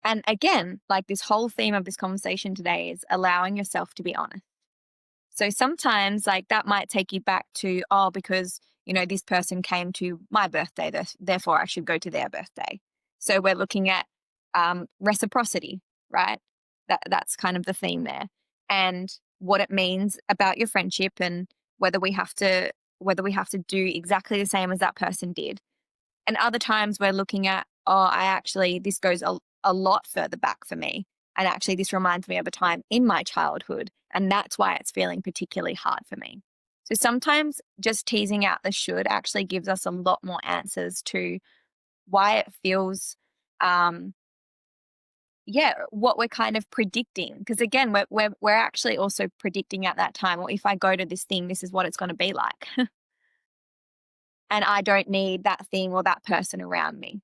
And again, like this whole theme of this conversation today is allowing yourself to be honest. So sometimes, like, that might take you back to, oh, because, this person came to my birthday, therefore I should go to their birthday. So we're looking at reciprocity, right? That's kind of the theme there, and what it means about your friendship, and whether we have to do exactly the same as that person did. And other times we're looking at, this goes a lot further back for me. And actually, this reminds me of a time in my childhood. And that's why it's feeling particularly hard for me. So sometimes just teasing out the should actually gives us a lot more answers to why it feels, um, yeah, what we're kind of predicting. Because again, we're actually also predicting at that time, well, if I go to this thing, this is what it's going to be like. And I don't need that thing or that person around me.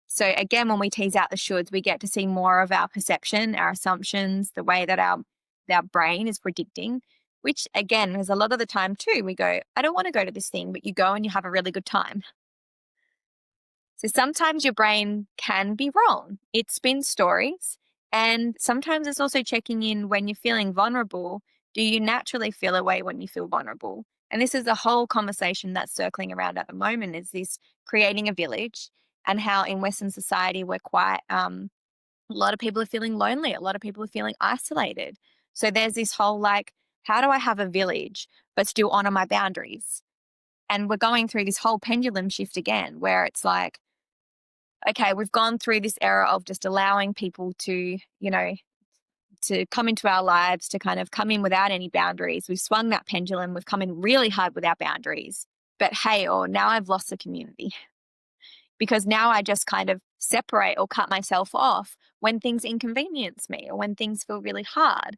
So again, when we tease out the shoulds, we get to see more of our perception, our assumptions, the way that our brain is predicting, which again is a lot of the time too. We go, I don't want to go to this thing, but you go and you have a really good time. So sometimes your brain can be wrong. It spins stories. And sometimes it's also checking in when you're feeling vulnerable. Do you naturally feel a way when you feel vulnerable? And this is a whole conversation that's circling around at the moment, is this creating a village, and how in Western society we're quite, a lot of people are feeling lonely. A lot of people are feeling isolated. So there's this whole like, how do I have a village but still honor my boundaries? And we're going through this whole pendulum shift again, where it's like, okay, we've gone through this era of just allowing people to, to come into our lives, to kind of come in without any boundaries. We've swung that pendulum. We've come in really hard with our boundaries. But hey, or now I've lost the community because now I just kind of separate or cut myself off when things inconvenience me or when things feel really hard.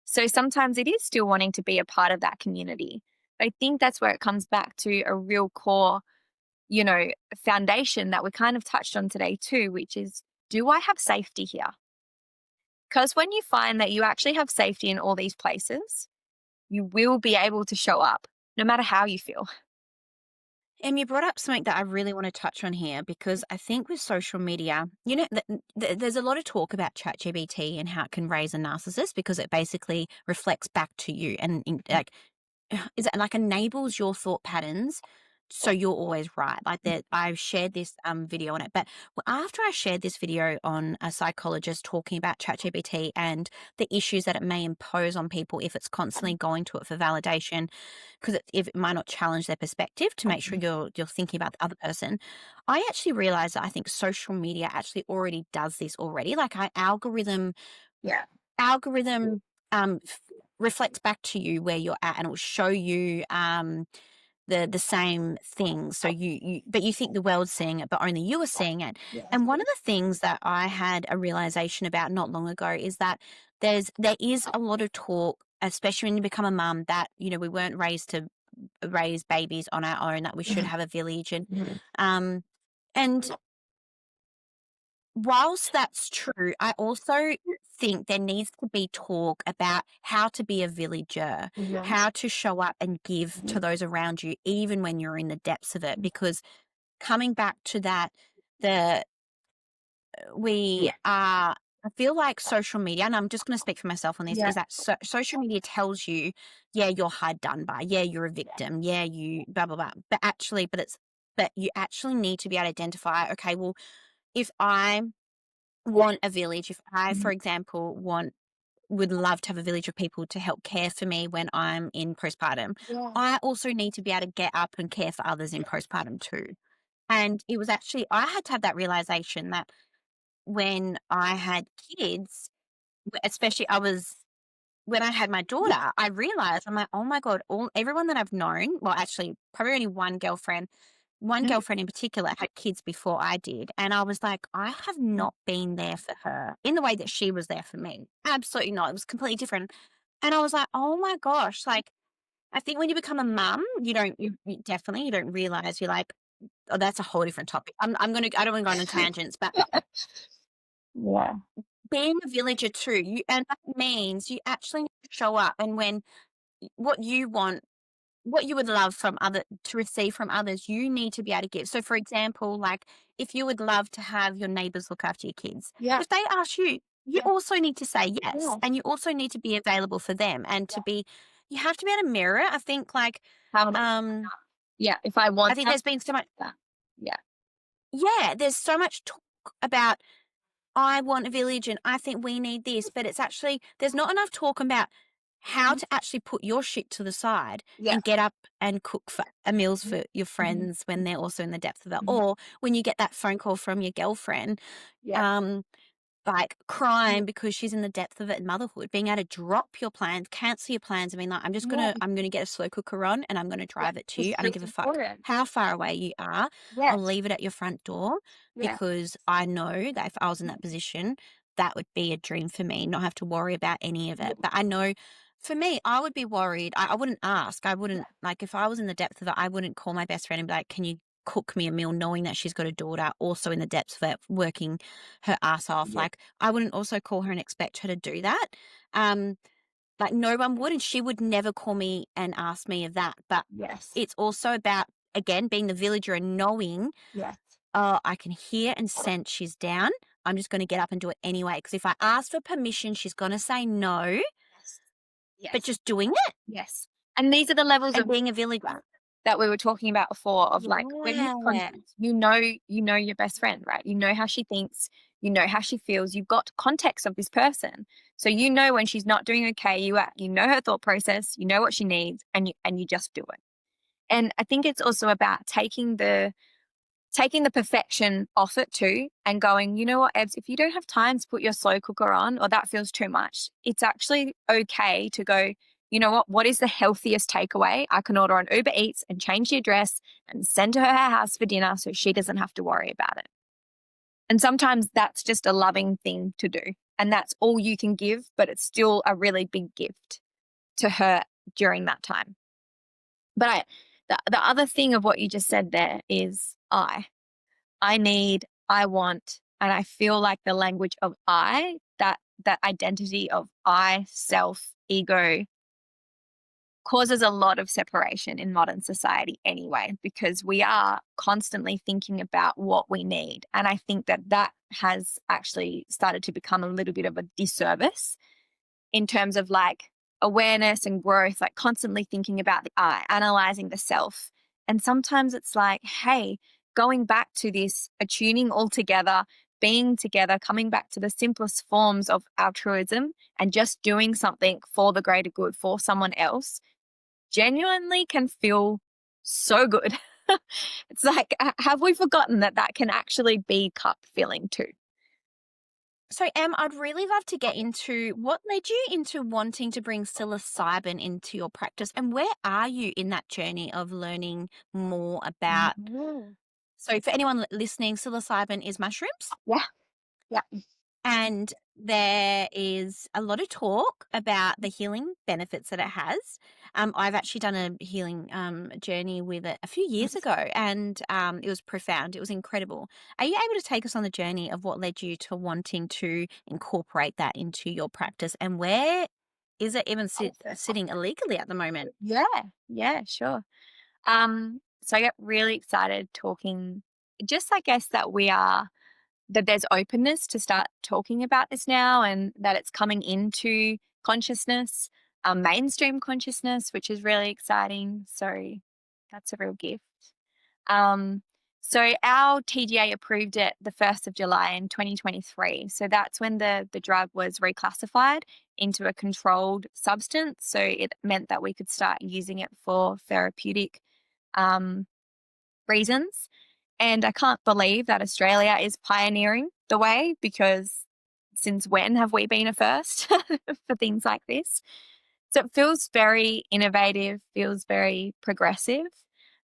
So sometimes it is still wanting to be a part of that community. But I think that's where it comes back to a real core, foundation that we kind of touched on today too, which is, do I have safety here? Because when you find that you actually have safety in all these places, you will be able to show up no matter how you feel. And you brought up something that I really want to touch on here because I think with social media, there's a lot of talk about ChatGPT and how it can raise a narcissist because it basically reflects back to you and like is it like enables your thought patterns so you're always right. Like that I've shared this video on it. But after I shared this video on a psychologist talking about ChatGPT and the issues that it may impose on people if it's constantly going to it for validation, because if it might not challenge their perspective to make sure you're thinking about the other person, I actually realized that I think social media actually already does this already. Like our Yeah. algorithm reflects back to you where you're at and it will show you the same things. So but you think the world's seeing it, but only you are seeing it. Yes. And one of the things that I had a realization about not long ago is that there is a lot of talk, especially when you become a mum, that we weren't raised to raise babies on our own, that we should have a village, um and whilst that's true, I also think there needs to be talk about how to be a villager, how to show up and give to those around you, even when you're in the depths of it. Because coming back to that, the we are. I feel like social media, and I'm just going to speak for myself on this, Yeah. is that social media tells you, yeah, you're hard done by, yeah, you're a victim, yeah, you blah blah blah. But you actually need to be able to identify. Okay, well, if I want a village, if I, for example, would love to have a village of people to help care for me when I'm in postpartum, Yeah. I also need to be able to get up and care for others in postpartum too. And it was actually I had to have that realization that when I had kids, especially when I had my daughter, I realized I'm like, oh my God, everyone that I've known, well, actually, probably only one girlfriend in particular had kids before I did. And I was like, I have not been there for her in the way that she was there for me. Absolutely not. It was completely different. And I was like, oh my gosh, like, I think when you become a mum, you definitely, you don't realize you're like, oh, that's a whole different topic. I don't want to go on tangents, but Yeah. being a villager too, and that means you actually need to show up and when what you want, what you would love from other to receive from others, you need to be able to give. So for example, like if you would love to have your neighbors look after your kids, Yeah. if they ask you, you also need to say yes. Yeah. And you also need to be available for them and you have to be able to mirror. I think like How am I? um Yeah. If I I want think that. there's been so much Yeah. there's so much talk about I want a village and I think we need this, but it's actually there's not enough talk about how to actually put your shit to the side Yeah. and get up and cook for meals Mhm. for your Mhm. friends when they're also in the depth of it. Mhm. Or when you get that phone call from your girlfriend, Yeah. um, like Yeah. crying because she's in the depth of it in motherhood, being able to drop your plans, cancel your plans, and being like, Yeah. I'm gonna get a slow cooker on and I'm gonna Yeah. drive it to you. It's I don't really give a fuck important. how far away you are. I'll Yes. leave it at your front door Yeah. because I know that if I was in Mhm. that position, that would be a dream for me, not have to worry about any of Yeah. it. But I know for me, I would be worried. I wouldn't ask. I Yeah. wouldn't, like, if I was in the depth of it, I wouldn't call my best friend and be like, can you cook me a meal, knowing that she's got a daughter also in the depths of it, working her ass off. Yeah. Like, I wouldn't also call her and expect her to do that. Um, like, no one would, and she would never call me and ask me of that. But Yes. it's also about, again, being the villager and knowing, Yes. oh, I can hear and sense she's down. I'm just going to get up and do it anyway. Because if I ask for permission, she's going to say no. Yes. But Yes. just doing it Yes. And these are the levels and of being a villager. that we were talking about before of like when you're Yeah. conscious, you know your best friend, right? You know how she thinks, you know how she feels, you've got context of this person. So you know when she's not doing okay, you know her thought process, you know what she needs, and you just do it. And I think it's also about taking the perfection off it too and going, you know what, Ebs, if you don't have time to put your slow cooker on or that feels too much, it's actually okay to go, you know what is the healthiest takeaway? I can order on Uber Eats and change the address and send her house for dinner so she doesn't have to worry about it. And sometimes that's just a loving thing to do. And that's all you can give, but it's still a really big gift to her during that time. But the other thing of what you just said there is I need, I want, and I feel like the language of that identity of I, self, ego causes a lot of separation in modern society anyway, because we are constantly thinking about what we need. And I think that has actually started to become a little bit of a disservice in terms of like awareness and growth, like constantly thinking about the I, analyzing the self. And sometimes it's like, hey, going back to this attuning all together, being together, coming back to the simplest forms of altruism and just doing something for the greater good for someone else genuinely can feel so good. It's like, have we forgotten that can actually be cup filling too? So, Em, I'd really love to get into what led you into wanting to bring psilocybin into your practice, and where are you in that journey of learning more about? Mhm. So, for anyone listening, psilocybin is mushrooms, Yeah, yeah. and there is a lot of talk about the healing benefits that it has. I've actually done a healing journey with it a few years ago, and it was profound. It was incredible. Are you able to take us on the journey of what led you to wanting to incorporate that into your practice, and where is it even sitting illegally at the moment? Yeah, yeah, sure. So I get really excited talking, just I guess that there's openness to start talking about this now and that it's coming into consciousness, mainstream consciousness, which is really exciting. So that's a real gift. Um, so our TGA approved it the 1st of July in 2023. So that's when the drug was reclassified into a controlled substance. So it meant that we could start using it for therapeutic um, reasons. And I can't believe that Australia is pioneering the way, because since when have we been a first for things like this? So it feels very innovative, feels very progressive.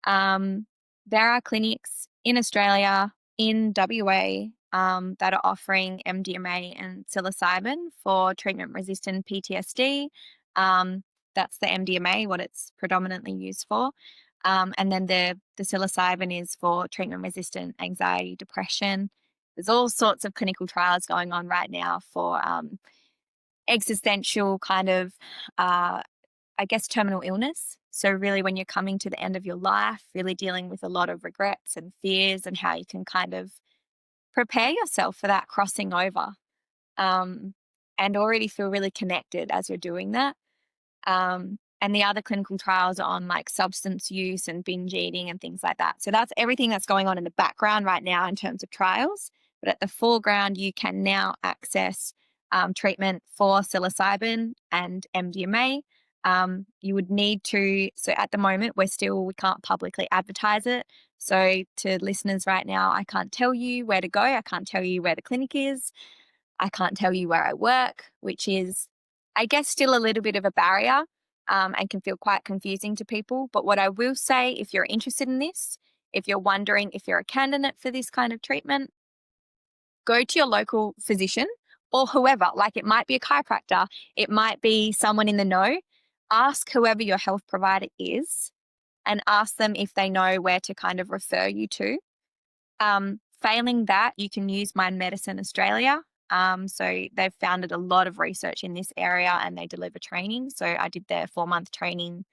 Um, there are clinics in Australia, in WA, that are offering MDMA and psilocybin for treatment resistant PTSD. Um, that's the MDMA, what it's predominantly used for. And then the psilocybin is for treatment resistant anxiety, depression. There's all sorts of clinical trials going on right now for existential kind of, I guess, terminal illness. So, really, when you're coming to the end of your life, really dealing with a lot of regrets and fears, and how you can kind of prepare yourself for that crossing over, um, and already feel really connected as you're doing that. And the other clinical trials are on like substance use and binge eating and things like that. So that's everything that's going on in the background right now in terms of trials. But at the foreground, you can now access treatment for psilocybin and MDMA. You would need to, so at the moment, we can't publicly advertise it. So to listeners right now, I can't tell you where to go. I can't tell you where the clinic is. I can't tell you where I work, which is, I guess, still a little bit of a barrier and can feel quite confusing to people. But what I will say, if you're interested in this, if you're wondering if you're a candidate for this kind of treatment, go to your local physician or whoever, like it might be a chiropractor, it might be someone in the know. Ask whoever your health provider is and ask them if they know where to kind of refer you to. Failing that, you can use Mind Medicine Australia. So they've founded a lot of research in this area and they deliver training. So I did their 4-month training.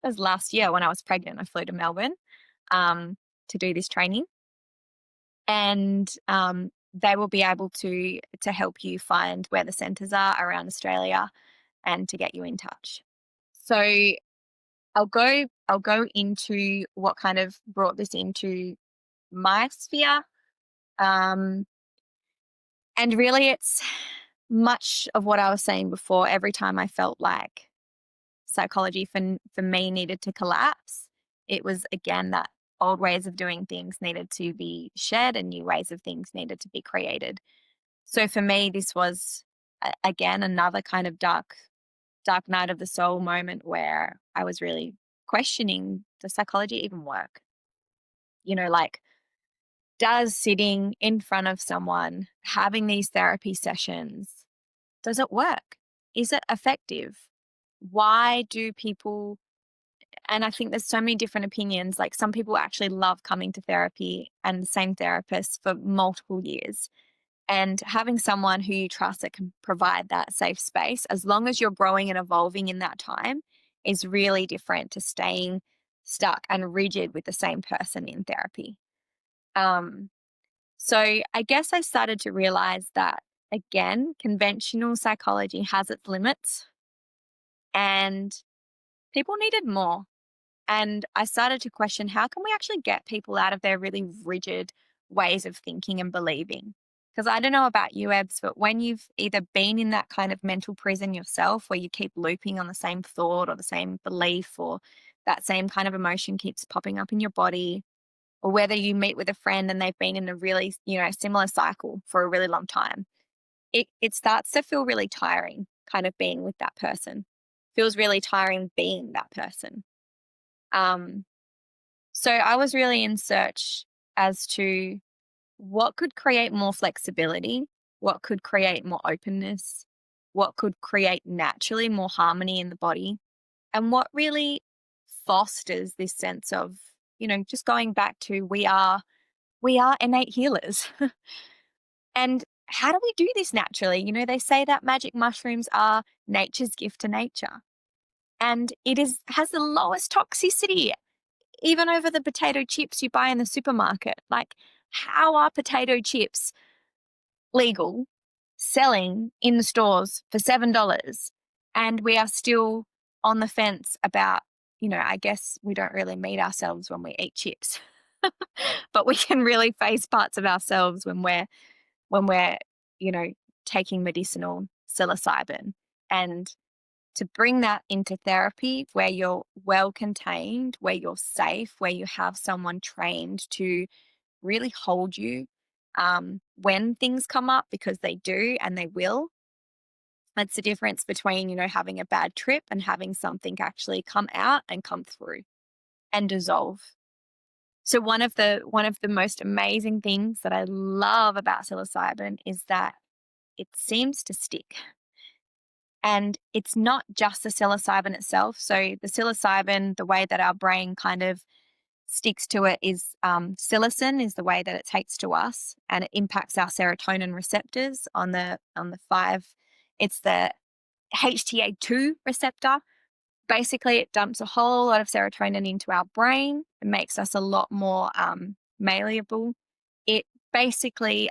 It was last year when I was pregnant. I flew to Melbourne to do this training. And they will be able to help you find where the centres are around Australia and to get you in touch. So I'll go into what kind of brought this into my sphere. And really it's much of what I was saying before. Every time I felt like psychology for me needed to collapse, it was again that old ways of doing things needed to be shed and new ways of things needed to be created. So for me, this was again another kind of dark night of the soul moment where I was really questioning, does psychology even work? Like, does sitting in front of someone having these therapy sessions, does it work? Is it effective? Why do people, and I think there's so many different opinions, like some people actually love coming to therapy and the same therapist for multiple years. And having someone who you trust that can provide that safe space, as long as you're growing and evolving in that time, is really different to staying stuck and rigid with the same person in therapy. Um, so I guess I started to realize that, again, conventional psychology has its limits and people needed more. And I started to question, how can we actually get people out of their really rigid ways of thinking and believing? Because I don't know about you, Ebs, but when you've either been in that kind of mental prison yourself where you keep looping on the same thought or the same belief or that same kind of emotion keeps popping up in your body, or whether you meet with a friend and they've been in a really, similar cycle for a really long time, it starts to feel really tiring kind of being with that person. Feels really tiring being that person. Um, so I was really in search as to what could create more flexibility, what could create more openness, what could create naturally more harmony in the body, and what really fosters this sense of, just going back to we are innate healers. And how do we do this naturally? They say that magic mushrooms are nature's gift to nature. And has the lowest toxicity even over the potato chips you buy in the supermarket. Like, how are potato chips legal selling in the stores for $7? And we are still on the fence about, I guess we don't really meet ourselves when we eat chips, but we can really face parts of ourselves when we're, you know, taking medicinal psilocybin. And to bring that into therapy where you're well contained, where you're safe, where you have someone trained to really hold you when things come up, because they do and they will. That's the difference between, having a bad trip and having something actually come out and come through and dissolve. So one of the most amazing things that I love about psilocybin is that it seems to stick. And it's not just the psilocybin itself. So the psilocybin, the way that our brain kind of sticks to it is psilocin is the way that it takes to us, and it impacts our serotonin receptors on the 5. It's the HTA2 receptor. Basically, it dumps a whole lot of serotonin into our brain. It makes us a lot more malleable. It basically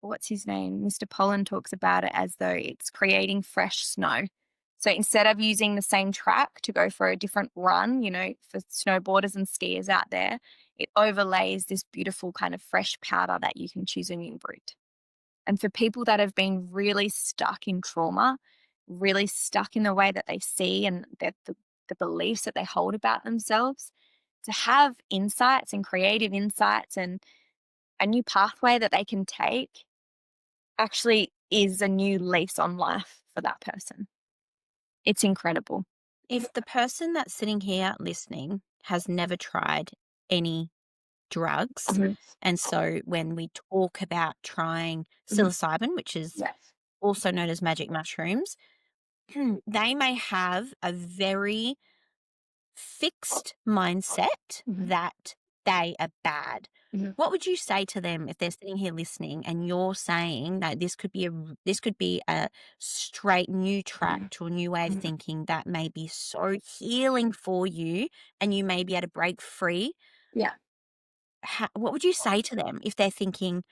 what's his name? Mr. Pollan talks about it as though it's creating fresh snow. So instead of using the same track to go for a different run, for snowboarders and skiers out there, it overlays this beautiful kind of fresh powder that you can choose a new route. And for people that have been really stuck in trauma, really stuck in the way that they see and the beliefs that they hold about themselves, to have insights and creative insights and a new pathway that they can take actually is a new lease on life for that person. It's incredible. If the person that's sitting here listening has never tried any drugs, Mhm, and so when we talk about trying mhm. psilocybin, which is Yes. also known as magic mushrooms, they may have a very fixed mindset Mhm, that they are bad. mhm, What would you say to them if they're sitting here listening and you're saying that this could be a straight new track mhm, to a new way of mhm. thinking that may be so healing for you and you may be able to break free? Yeah, What would you say to them if they're thinking,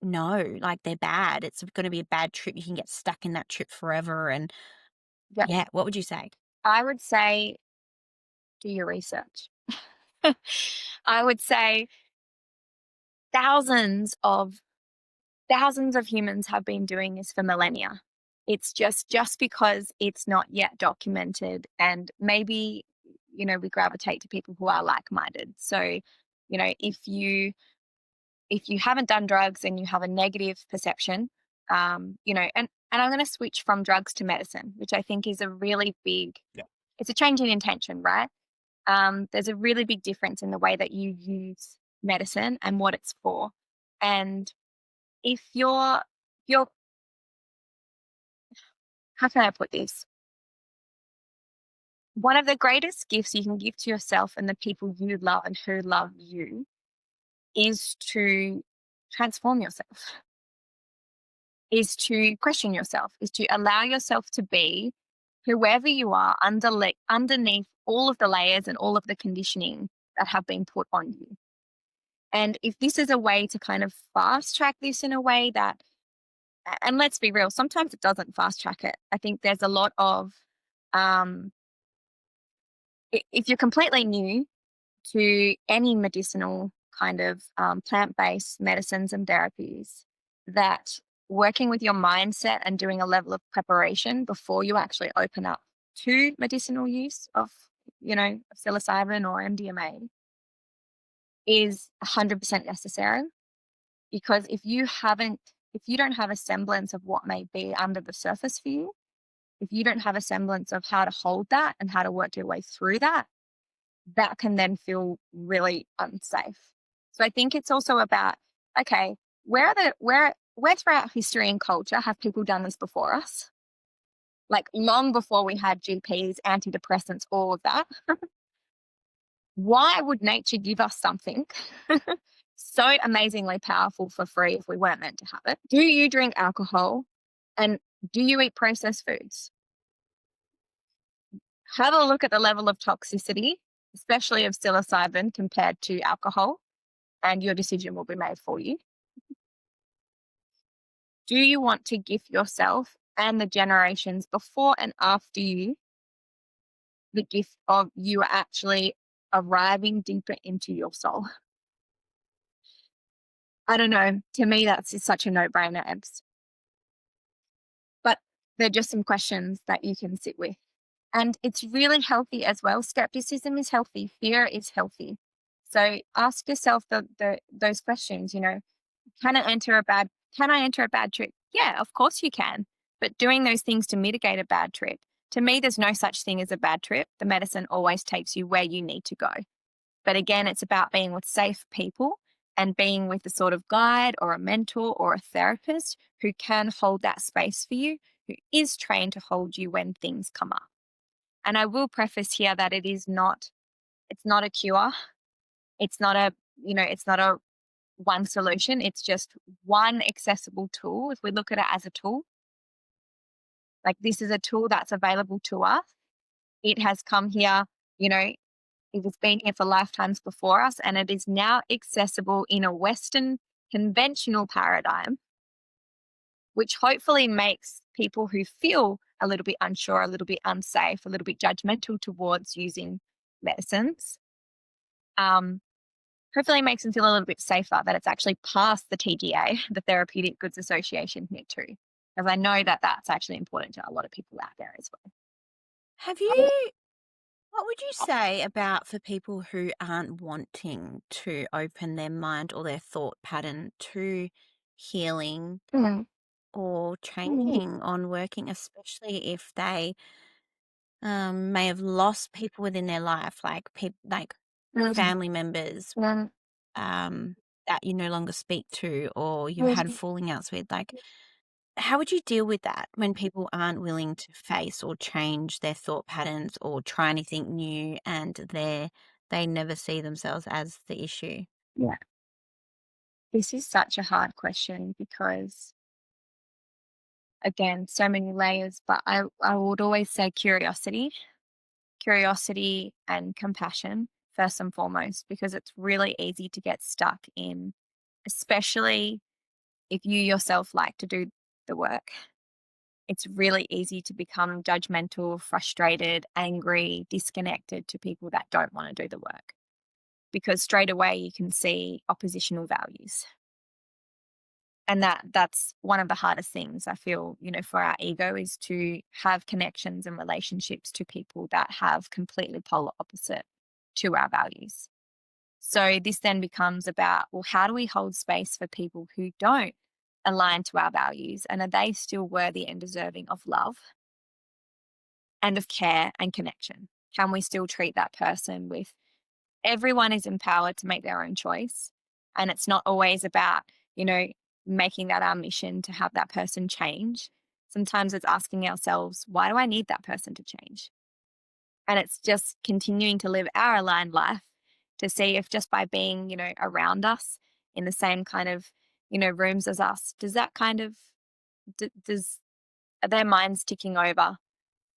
no, like they're bad? It's going to be a bad trip. You can get stuck in that trip forever. And yeah. yeah, what would you say? I would say do your research. I would say thousands of thousands of humans have been doing this for millennia. It's just because it's not yet documented and maybe we gravitate to people who are like-minded. So, if you haven't done drugs and you have a negative perception, and I'm going to switch from drugs to medicine, which I think is a really big, it's a change in intention, right? There's a really big difference in the way that you use medicine and what it's for. And if you're, how can I put this? One of the greatest gifts you can give to yourself and the people you love and who love you is to transform yourself, is to question yourself, is to allow yourself to be whoever you are underneath all of the layers and all of the conditioning that have been put on you. And if this is a way to kind of fast track this in a way that, and let's be real, sometimes it doesn't fast track it. I think there's a lot of, um, if you're completely new to any medicinal kind of plant based medicines and therapies, that working with your mindset and doing a level of preparation before you actually open up to medicinal use of, psilocybin or MDMA is 100% necessary. Because if you don't have a semblance of what may be under the surface for you, if you don't have a semblance of how to hold that and how to work your way through that, that can then feel really unsafe. So I think it's also about, okay, where throughout history and culture have people done this before us? Like long before we had GPs, antidepressants, all of that. Why would nature give us something so amazingly powerful for free if we weren't meant to have it? Do you drink alcohol? And do you eat processed foods? Have a look at the level of toxicity, especially of psilocybin compared to alcohol, and your decision will be made for you. Do you want to gift yourself and the generations before and after you the gift of you actually arriving deeper into your soul? I don't know. To me, that's just such a no brainer, Ebs. But they're just some questions that you can sit with. And it's really healthy as well. Skepticism is healthy, fear is healthy. So ask yourself those questions, can I enter a bad can I enter a bad trip? Yeah, of course you can. But doing those things to mitigate a bad trip. To me, there's no such thing as a bad trip. The medicine always takes you where you need to go. But again, it's about being with safe people and being with a sort of guide or a mentor or a therapist who can hold that space for you, who is trained to hold you when things come up. And I will preface here that it's not a cure. It's not a one solution. It's just one accessible tool. If we look at it as a tool, like this is a tool that's available to us. It has come here, you know, it has been here for lifetimes before us, and it is now accessible in a Western conventional paradigm, which hopefully makes people who feel a little bit unsure, a little bit unsafe, a little bit judgmental towards using medicines, um, hopefully makes them feel a little bit safer that it's actually past the TGA, the Therapeutic Goods Association here too. Because I know that that's actually important to a lot of people out there as Have you What would you say about for people who aren't wanting to open their mind or their thought pattern to healing well. or changing on working, especially if they may have lost people within their life, like like family members um, that you no longer speak to or you've had falling outs with? Like, how would you deal with that when people aren't willing to face or change their thought patterns or try anything new and they never see themselves as the issue? Yeah. This is such a hard question because, again, so many layers, but I would always say curiosity and compassion first and foremost, because it's really easy to get stuck in, especially if you yourself like to do the work. It's really easy to become judgmental, frustrated, angry, disconnected to people that don't want to do the work because straight away you can see oppositional values. And that's one of the hardest things I feel, for our ego is to have connections and relationships to people that have completely polar opposite to our values. So this then becomes about, well, how do we hold space for people who don't align to our values? And are they still worthy and deserving of love and of care and connection? Can we still treat that person with everyone is empowered to make their own choice? And it's not always about, you know, making that our mission to have that person change. Sometimes it's asking ourselves, why do I need that person to change? And it's just continuing to live our aligned life to see if just by being, around us in the same kind of, rooms as us, does that kind of, does, are their minds ticking over?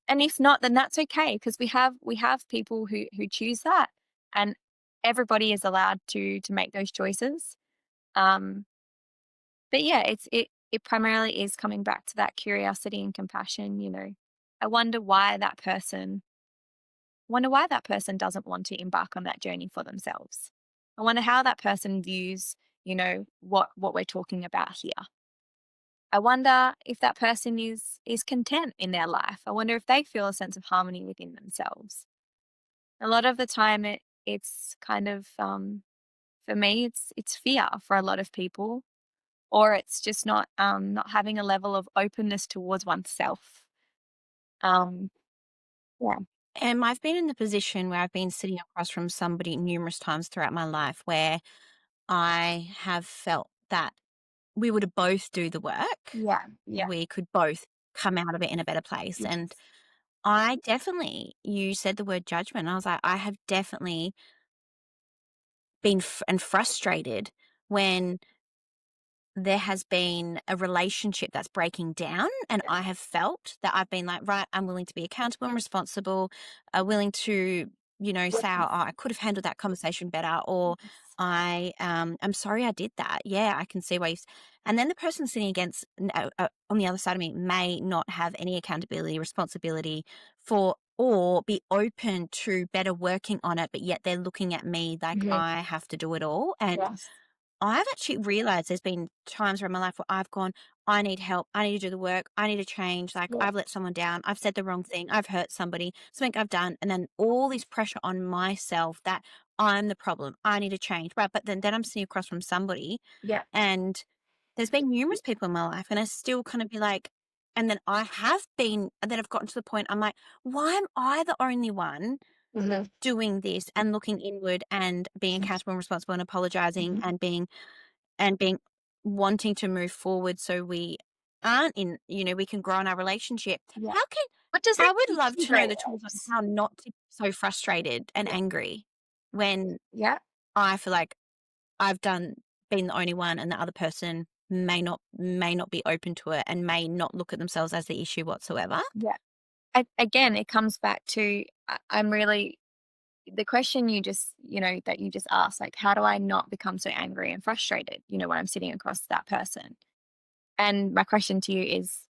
And if not, then that's okay because we have people who choose that, and everybody is allowed to make those choices. Um, but yeah, it primarily is coming back to that curiosity and compassion. I wonder why that person doesn't want to embark on that journey for themselves. I wonder how that person views, what we're talking about here. I wonder if that person is content in their life. I wonder if they feel a sense of harmony within themselves. A lot of the time it's kind of for me it's fear for a lot of people, or it's just not having a level of openness towards oneself. Um yeah. I've been in the position where I've been sitting across from somebody numerous times throughout my life where I have felt that we would both do the work. Yeah. Yeah. We could both come out of it in a better place. And Yes. I definitely, you said the word judgment. I was like, I have definitely been and frustrated when there has been a relationship that's breaking down, and I have felt that I've been like, right, I'm willing to be accountable and responsible, willing to, say, oh, I could have handled that conversation better, or I'm sorry I did that. Yeah, I can see why. And then the person sitting against on the other side of me may not have any accountability, responsibility for, or be open to better working on it, but yet they're looking at me like Mhm. I have to do it all. And Yes. I've actually realized there's been times where in my life where I've gone, I need help. I need to do the work. I need to change. Like, Yeah. I've let someone down. I've said the wrong thing. I've hurt somebody, something I've done. And then all this pressure on myself that I'm the problem. I need to change. Right. But then I'm sitting across from somebody, Yeah. and there's been numerous people in my life. And I still kind of be like, and then I have been, and then I've gotten to the point, I'm like, why am I the only one Mhm. doing this and looking inward and being accountable and responsible and apologizing Mhm. and being wanting to move forward so we aren't in, we can grow in our relationship. Yeah. How can But does I it would love to know the tools on integrate? how not to be so frustrated and Yeah. angry when Yeah. I feel like I've been the only one and the other person may not be open to it and may not look at themselves as the issue whatsoever. Yeah. Again, it comes back to I'm really the question that you just asked, like, how do I not become so angry and frustrated, when I'm sitting across that person? And my question to you is,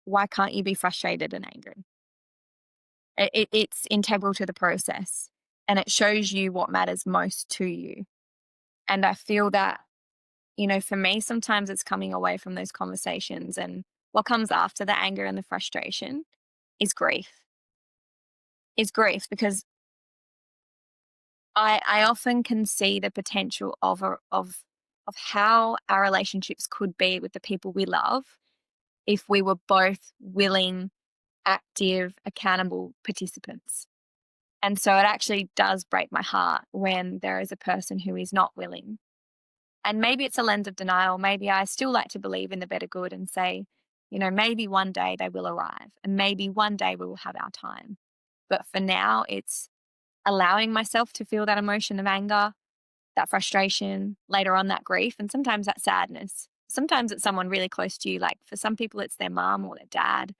why can't you be frustrated and angry? It's integral to the process and it shows you what matters most to you. And I feel that, for me, sometimes it's coming away from those conversations. And what comes after the anger and the frustration is grief, because I often can see the potential of how our relationships could be with the people we love if we were both willing, active, accountable participants. And so it actually does break my heart when there is a person who is not willing. And maybe it's a lens of denial. Maybe I still like to believe in the better good and say, maybe one day they will arrive and maybe one day we will have our time. But for now, it's allowing myself to feel that emotion of anger, that frustration, later on that grief, and sometimes that sadness. Sometimes it's someone really close to you. Like for some people, it's their mom or their dad.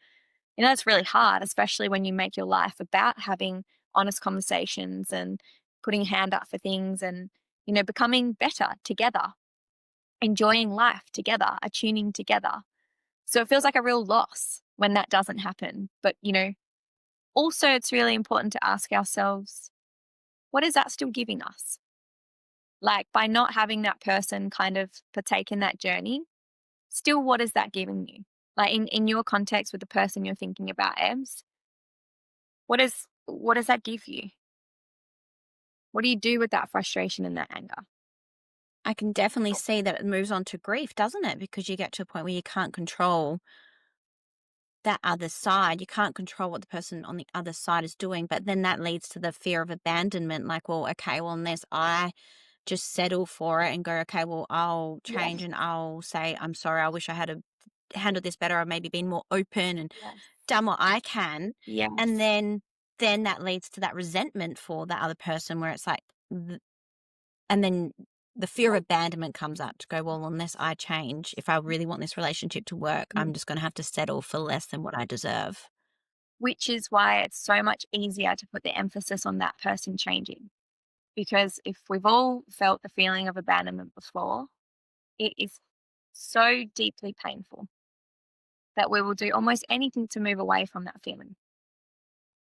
It's really hard, especially when you make your life about having honest conversations and putting a hand up for things and, becoming better together, enjoying life together, attuning together. So it feels like a real loss when that doesn't happen. But, also it's really important to ask ourselves, what is that still giving us? Like by not having that person kind of partake in that journey, still what is that giving you? Like in your context with the person you're thinking about, Ebs, what does that give you? What do you do with that frustration and that anger? I can definitely see that it moves on to grief, doesn't it? Because you get to a point where you can't control that other side. You can't control what the person on the other side is doing. But then that leads to the fear of abandonment. Like, well, okay, well, unless I just settle for it and go, okay, well, I'll change Yes. and I'll say, I'm sorry, I wish I had handled this better or maybe been more open and Yes. done what I can. And Yes. then that leads to that resentment for that other person where it's like, and then the fear of abandonment comes up to go, well, unless I change, if I really want this relationship to work, I'm Mm. just going to have to settle for less than what I deserve. Which is why it's so much easier to put the emphasis on that person changing. Because if we've all felt the feeling of abandonment before, it is so deeply painful that we will do almost anything to move away from that feeling.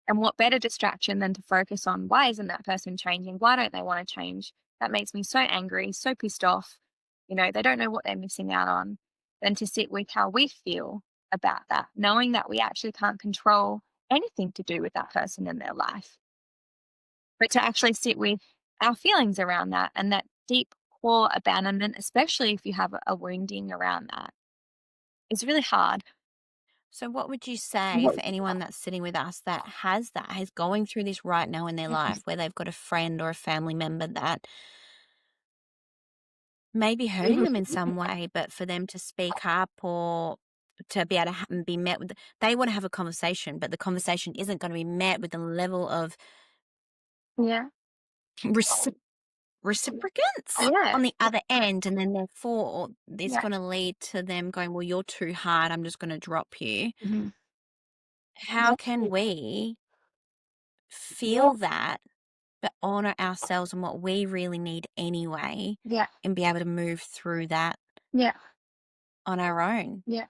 And what better distraction than to focus on why isn't that person changing? Why don't they want to change? That makes me so angry, so pissed off. They don't know what they're missing out on. Than to sit with how we feel about that, knowing that we actually can't control anything to do with that person in their life, but to actually sit with our feelings around that and that deep core abandonment, especially if you have a wounding around that, is really hard. So, what would you say What for would you anyone that's sitting with us that is going through this right now in their say? life, where they've got a friend or a family member that may be hurting them in some way, but for them to speak up or to be able to be met with, they want to have a conversation, but the conversation isn't going to be met with the level of Yeah. recip- reciprocance Yeah. on the other end. And then therefore, it's Yeah. going to lead to them going, well, you're too hard. I'm just going to drop you. Mhm. How can we feel that, but honor ourselves and what we really need anyway, Yeah. and be able to move through that Yeah. on our own? Yeah.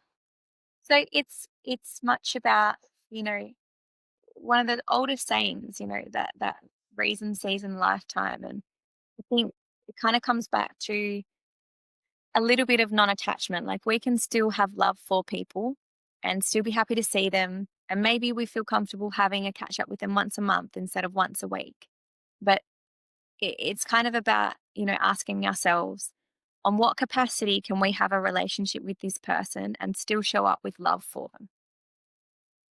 So it's much about, you know, one of the oldest sayings, that reason, season, lifetime. And I think it kind of comes back to a little bit of non-attachment. Like we can still have love for people and still be happy to see them. And maybe we feel comfortable having a catch up with them once a month instead of once a week. But it's kind of about, asking ourselves, on what capacity can we have a relationship with this person and still show up with love for them?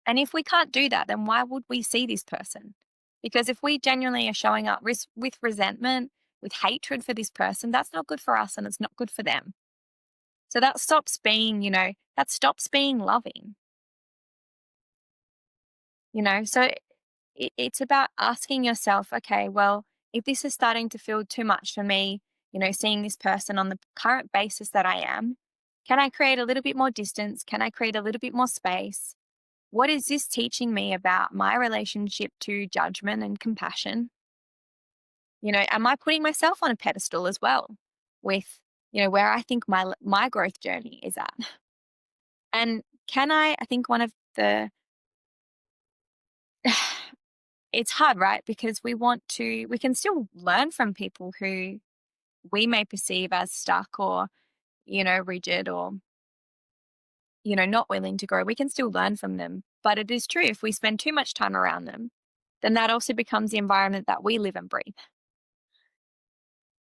And if we can't do that, then why would we see this person? Because if we genuinely are showing up with resentment, with hatred for this person, that's not good for us and it's not good for them. So that stops being loving, So it's about asking yourself, okay, well, if this is starting to feel too much for me, seeing this person on the current basis that I am, can I create a little bit more distance? Can I create a little bit more space? What is this teaching me about my relationship to judgment and compassion? Am I putting myself on a pedestal as well with, where I think my growth journey is at? And I think one of the it's hard, right? Because we can still learn from people who we may perceive as stuck or, rigid or, not willing to grow, we can still learn from them. But it is true, if we spend too much time around them, then that also becomes the environment that we live and breathe.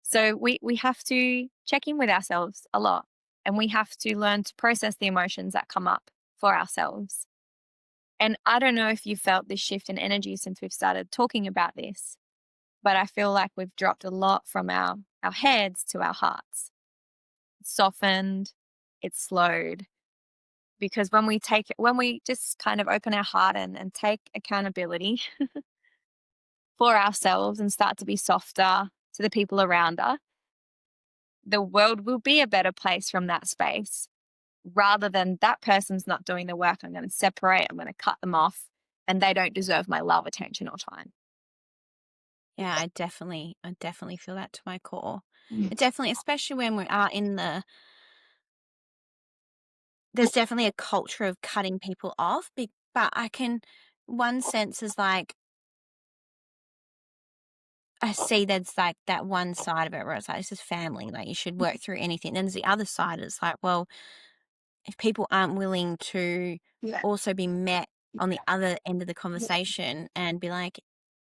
So we have to check in with ourselves a lot, and we have to learn to process the emotions that come up for ourselves. And I don't know if you felt this shift in energy since we've started talking about this, but I feel like we've dropped a lot from our heads to our hearts. It's softened, it's slowed. Because when we just kind of open our heart and take accountability for ourselves and start to be softer to the people around us, the world will be a better place from that space rather than that person's not doing the work. I'm going to separate, I'm going to cut them off, and they don't deserve my love, attention, or time. Yeah, I definitely feel that to my core. Mm. It definitely, especially when we are in there's definitely a culture of cutting people off, but one sense is like, I see there's like that one side of it where it's like, this is family, like you should work through anything. Then there's the other side, it's like, well, if people aren't willing to Yeah. also be met on the Yeah. other end of the Yeah. conversation and be like,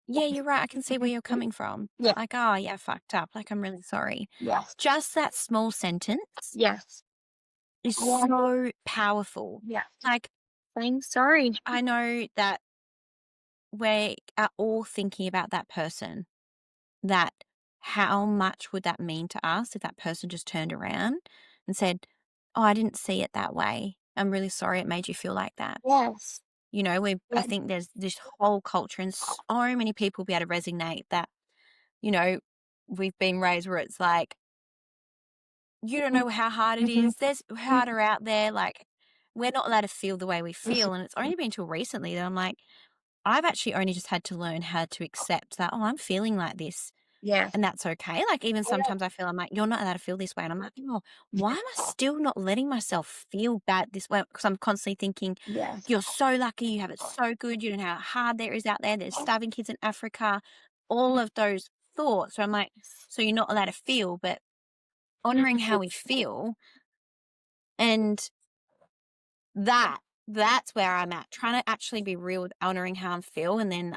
yeah, you're right, I can see where you're coming from. Yeah. Like, oh, yeah, I fucked up. Like, I'm really sorry. Yes. Just that small sentence Yes. is Yeah. so powerful. Yeah. Like, Saying sorry. I know that we are all thinking about that person, that how much would that mean to us if that person just turned around and said, oh, I didn't see it that way. I'm really sorry it made you feel like that. Yes. I Yeah. think there's this whole culture and so many people be able to resonate that, you know, we've been raised where it's like, you don't know how hard it Mhm. is. There's harder out there. Like, we're not allowed to feel the way we feel. And it's only been till recently that I'm like, I've actually only just had to learn how to accept that, oh, I'm feeling like this. Yes. And that's okay. Like, even sometimes I feel I'm like, you're not allowed to feel this way. And I'm like, oh, why am I still not letting myself feel bad this way? Because I'm constantly thinking, Yes. you're so lucky. You have it so good. You don't know how hard there is out there. There's starving kids in Africa. All of those thoughts. So I'm like, so you're not allowed to feel, but honoring how we feel. And that's where I'm at, trying to actually be real with honoring how I feel and then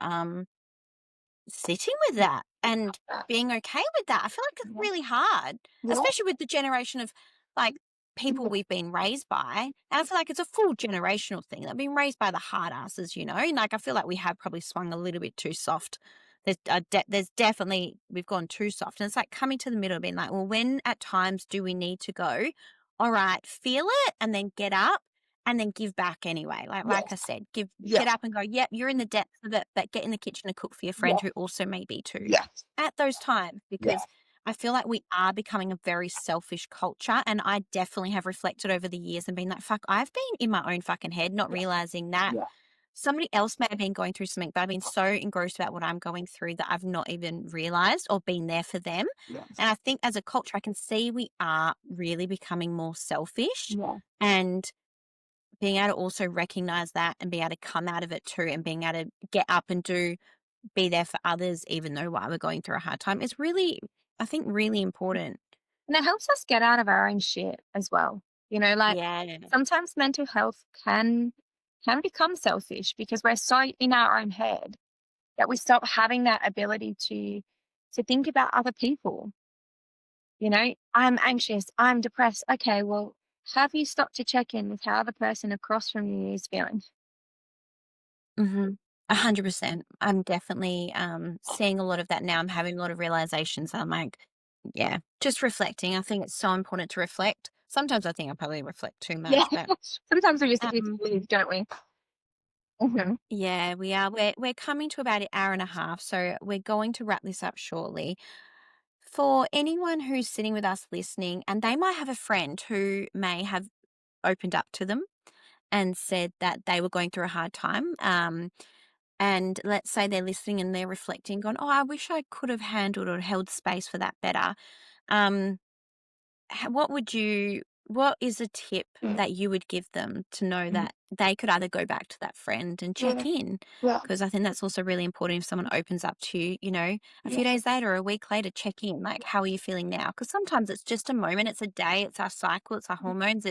sitting with that and being okay with that. I feel like it's really hard, Yeah. especially with the generation of like people we've been raised by. And I feel like it's a full generational thing. They've been raised by the hard asses, And like I feel like we have probably swung a little bit too soft. There's definitely we've gone too soft, and it's like coming to the middle, being like, well, when at times do we need to go? All right, feel it, and then get up, and then give back anyway. Like I Yes. said, Yeah. get up and go, yep, you're in the depths of it, but get in the kitchen and cook for your friend Yeah. who also may be too Yes. at those times, Yeah. because I feel like we are becoming a very selfish culture. And I definitely have reflected over the years and been like, fuck, I've been in my own fucking head, not Yeah. realizing that Yeah. somebody else may have been going through something, but I've been so engrossed about what I'm going through that I've not even realized or been there for them. Yes. And I think as a culture, I can see we are really becoming more selfish, Yeah. and being able to also recognize that and be able to come out of it too, and being able to get up and be there for others, even though while we're going through a hard time, is really, I think, really important. And it helps us get out of our own shit as well. Like Yeah. sometimes mental health can become selfish because we're so in our own head that we stop having that ability to think about other people. I'm anxious, I'm depressed. Okay, well, have you stopped to check in with how the person across from you is feeling? 100%. I'm definitely seeing a lot of that now. I'm having a lot of realizations. I'm like, yeah, just reflecting. I think it's so important to reflect. Sometimes I think I probably reflect too Yeah. much, but Sometimes we just need to um, leave, don't we? Mhm. yeah, we are. We're coming to about an hour and a half, so we're going to wrap this up shortly. For anyone who's sitting with us listening, and they might have a friend who may have opened up to them and said that they were going through a hard time. And let's say they're listening and they're reflecting, going, oh, I wish I could have handled or held space for that better. Um, what is a tip Mm, that you would give them to know mm. that they could either go back to that friend and check Yeah. in, Yeah. because I think that's also really important if someone opens up to you, a few days later or a week later, check in, like, how are you feeling now? Because sometimes it's just a moment, it's a day, it's our cycle, it's our hormones,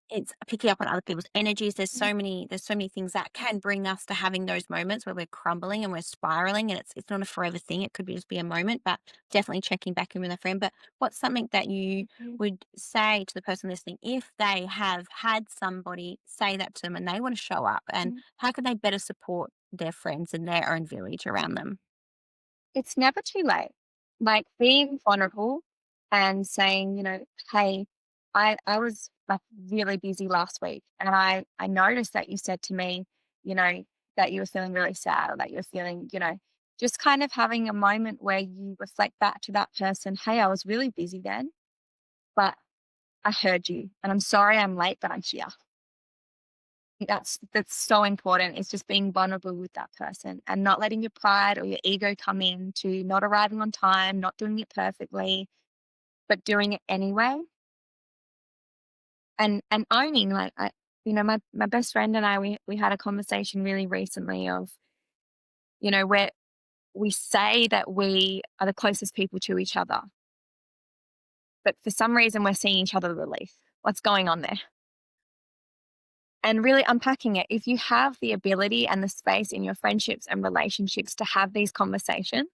it's picking up on other people's energies. There's so many things that can bring us to having those moments where we're crumbling and we're spiraling, and it's not a forever thing. It could be just be a moment, but definitely checking back in with a friend. But what's something that you Mhm. would say to the person listening if they have had somebody say that to them and they want to show up, and how can they better support their friends and their own village around them? It's never too late. Like being vulnerable and saying, hey, I was like really busy last week and I noticed that you said to me, you know, that you were feeling really sad or that you were feeling, just kind of having a moment where you reflect back to that person, hey, I was really busy then, but I heard you and I'm sorry I'm late, but I'm here. That's so important. It's just being vulnerable with that person and not letting your pride or your ego come in to not arriving on time, not doing it perfectly, but doing it anyway. And owning like my best friend and I we had a conversation really recently of, where we say that we are the closest people to each other, but for some reason we're seeing each other relief. What's going on there? And really unpacking it. If you have the ability and the space in your friendships and relationships to have these conversations,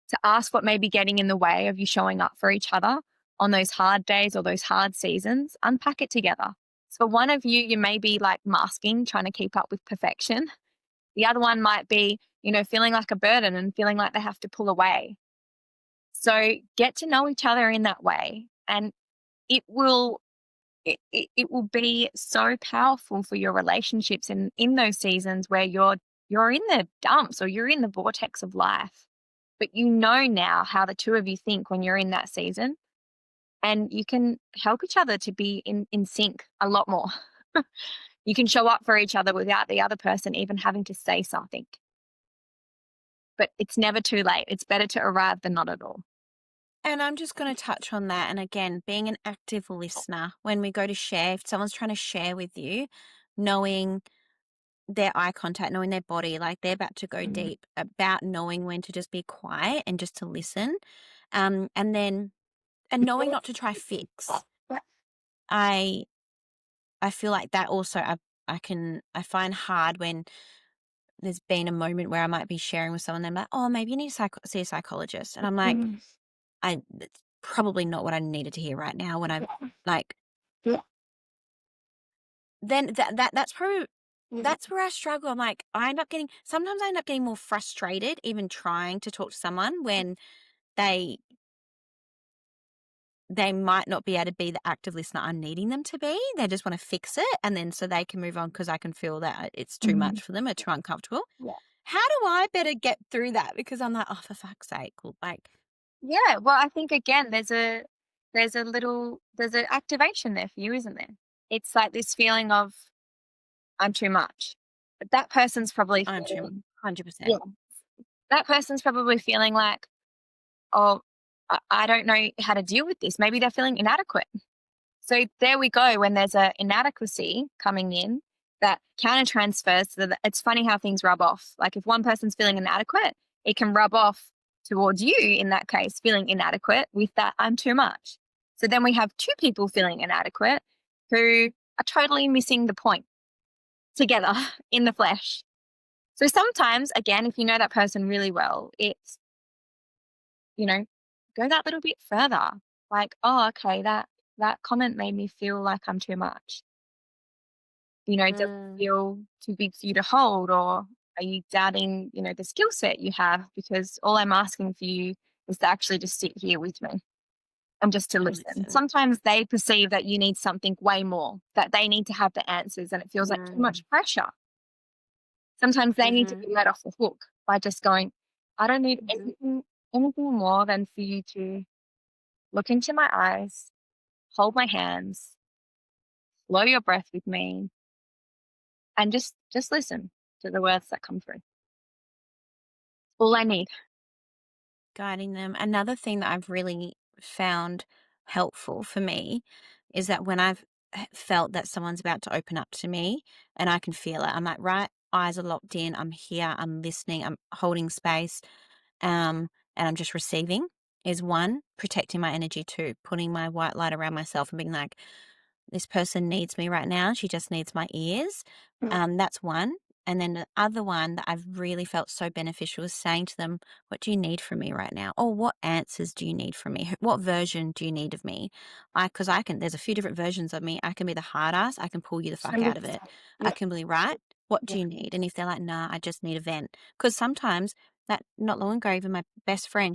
to ask what may be getting in the way of you showing up for each other on those hard days or those hard seasons, unpack it together. So, for one of you, you may be like masking, trying to keep up with perfection. The other one might be, feeling like a burden and feeling like they have to pull away. So, get to know each other in that way. And it will it will be so powerful for your relationships in those seasons where you're in the dumps or you're in the vortex of life, but you know now how the two of you think when you're in that season, and you can help each other to be in sync a lot more. You can show up for each other without the other person even having to say something, but it's never too late. It's better to arrive than not at all. And I'm just going to touch on that. And again, being an active listener, when we go to share, if someone's trying to share with you, knowing their eye contact, knowing their body, like they're about to go Mhm. deep, about knowing when to just be quiet and just to listen. And then, and knowing not to try fix. I, I feel like that also, I find hard when there's been a moment where I might be sharing with someone, they're like, oh, maybe you need to see a psychologist. And I'm like, Mhm. that's probably not what I needed to hear right now when I like then that's probably that's where I struggle. I'm like, sometimes I end up getting more frustrated even trying to talk to someone when they they might not be able to be the active listener I'm needing them to be. They just want to fix it and then so they can move on because I can feel that it's too Mhm. much for them or too uncomfortable. Yeah. How do I better get through that? Because I'm like, oh, for fuck's sake, like, Yeah, well, I think again, there's an activation there for you, isn't there? It's like this feeling of I'm too much. But that person's probably I'm too feeling, yeah, 100%. that person's probably feeling like, oh, I don't know how to deal with this. Maybe they're feeling inadequate. So there we go. When there's a inadequacy coming in, that counter transfers. So that it's funny how things rub off. Like if one person's feeling inadequate, it can rub off towards you in that case, feeling inadequate with that I'm too much. So then we have two people feeling inadequate who are totally missing the point together in the flesh. So sometimes, again, if you know that person really well, it's, you know, go that little bit further. Like, oh, okay, that comment made me feel like I'm too much. Does it Mm, feel too big for you to hold? Or are you doubting, the skill set you have? Because all I'm asking for you is to actually just sit here with me and just to and listen. listen. Sometimes they perceive that you need something way more, that they need to have the answers, and it feels like too Mm, much pressure. Sometimes they need to mhm, be let off the hook by just going, I don't need mhm. anything more than for you to look into my eyes, hold my hands, slow your breath with me, and just listen to the words that come through. All I need. Guiding them. Another thing that I've really found helpful for me is that when I've felt that someone's about to open up to me and I can feel it. I'm like, right, eyes are locked in. I'm here. I'm listening. I'm holding space. And I'm just receiving is one, protecting my energy two, putting my white light around myself and being like, this person needs me right now. She just needs my ears. That's one. And then the other one that I've really felt so beneficial is saying to them, what do you need from me right now? Or what answers do you need from me? What version do you need of me? Because I can, there's a few different versions of me. I can be the hard ass. I can pull you the fuck out of it. 100%. I Yeah. can be right. What do Yeah. you need? And if they're like, nah, I just need a vent. Because sometimes that not long ago, even my best friend,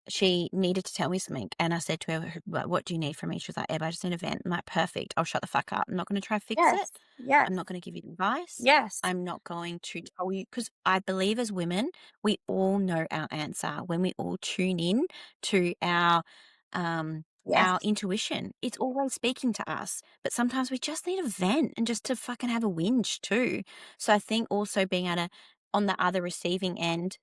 she needed to tell me something. And I said to her, what do you need from me? She was like, Eb, I just need a vent. I'm like, perfect. I'll shut the fuck up. I'm not going to try to fix it. Yes. Yes. I'm not going to give you advice. Yes. I'm not going to tell you because I believe as women, we all know our answer when we all tune in to um, Yes. our intuition. It's always speaking to us, but sometimes we just need a vent and just to fucking have a whinge too. So I think also being able to, on the other receiving end,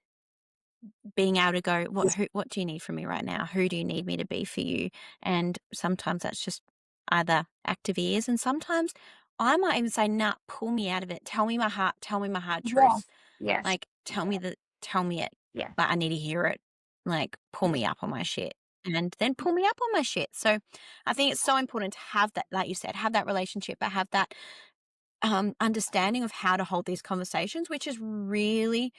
being able to go, what do you need from me right now? Who do you need me to be for you? And sometimes that's just either active ears, and sometimes I might even say, nah, pull me out of it. Tell me my hard Yes. truth. Yes. Like tell me it. Yeah. But I need to hear it. Like pull Yeah. me up on my shit. And then pull me up on my shit. So I think it's so important to have that, like you said, have that relationship, but have that understanding of how to hold these conversations, which is really,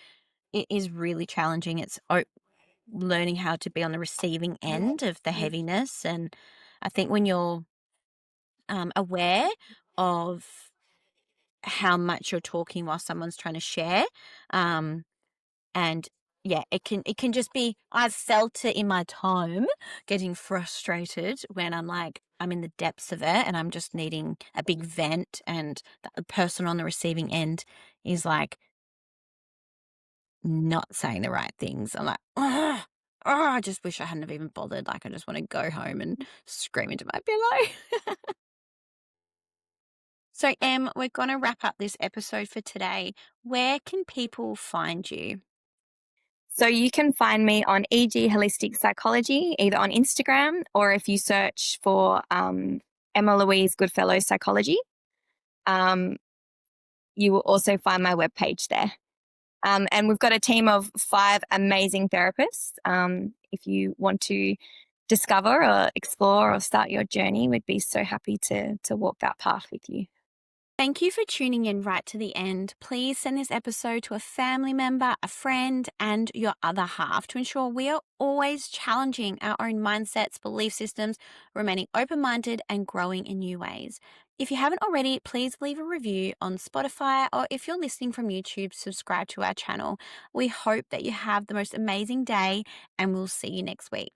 it is really challenging. It's learning how to be on the receiving end of the heaviness. And I think when you're aware of how much you're talking while someone's trying to share, um, and yeah, it can just be. I've felt it in my time getting frustrated when I'm in the depths of it and I'm just needing a big vent, and the person on the receiving end is like not saying the right things. I'm like, oh, I just wish I hadn't have even bothered. Like, I just want to go home and scream into my pillow. So, Em, we're going to wrap up this episode for today. Where can people find you? So you can find me on EG Holistic Psychology, either on Instagram or if you search for Emma Louise Goodfellow Psychology, um, you will also find my webpage there. And we've got a team of 5 amazing therapists. If you want to discover or explore or start your journey, we'd be so happy to walk that path with you. Thank you for tuning in right to the end. Please send this episode to a family member, a friend, and your other half to ensure we are always challenging our own mindsets, belief systems, remaining open minded, and growing in new ways. If you haven't already, please leave a review on Spotify, or if you're listening from YouTube, subscribe to our channel. We hope that you have the most amazing day, and we'll see you next week.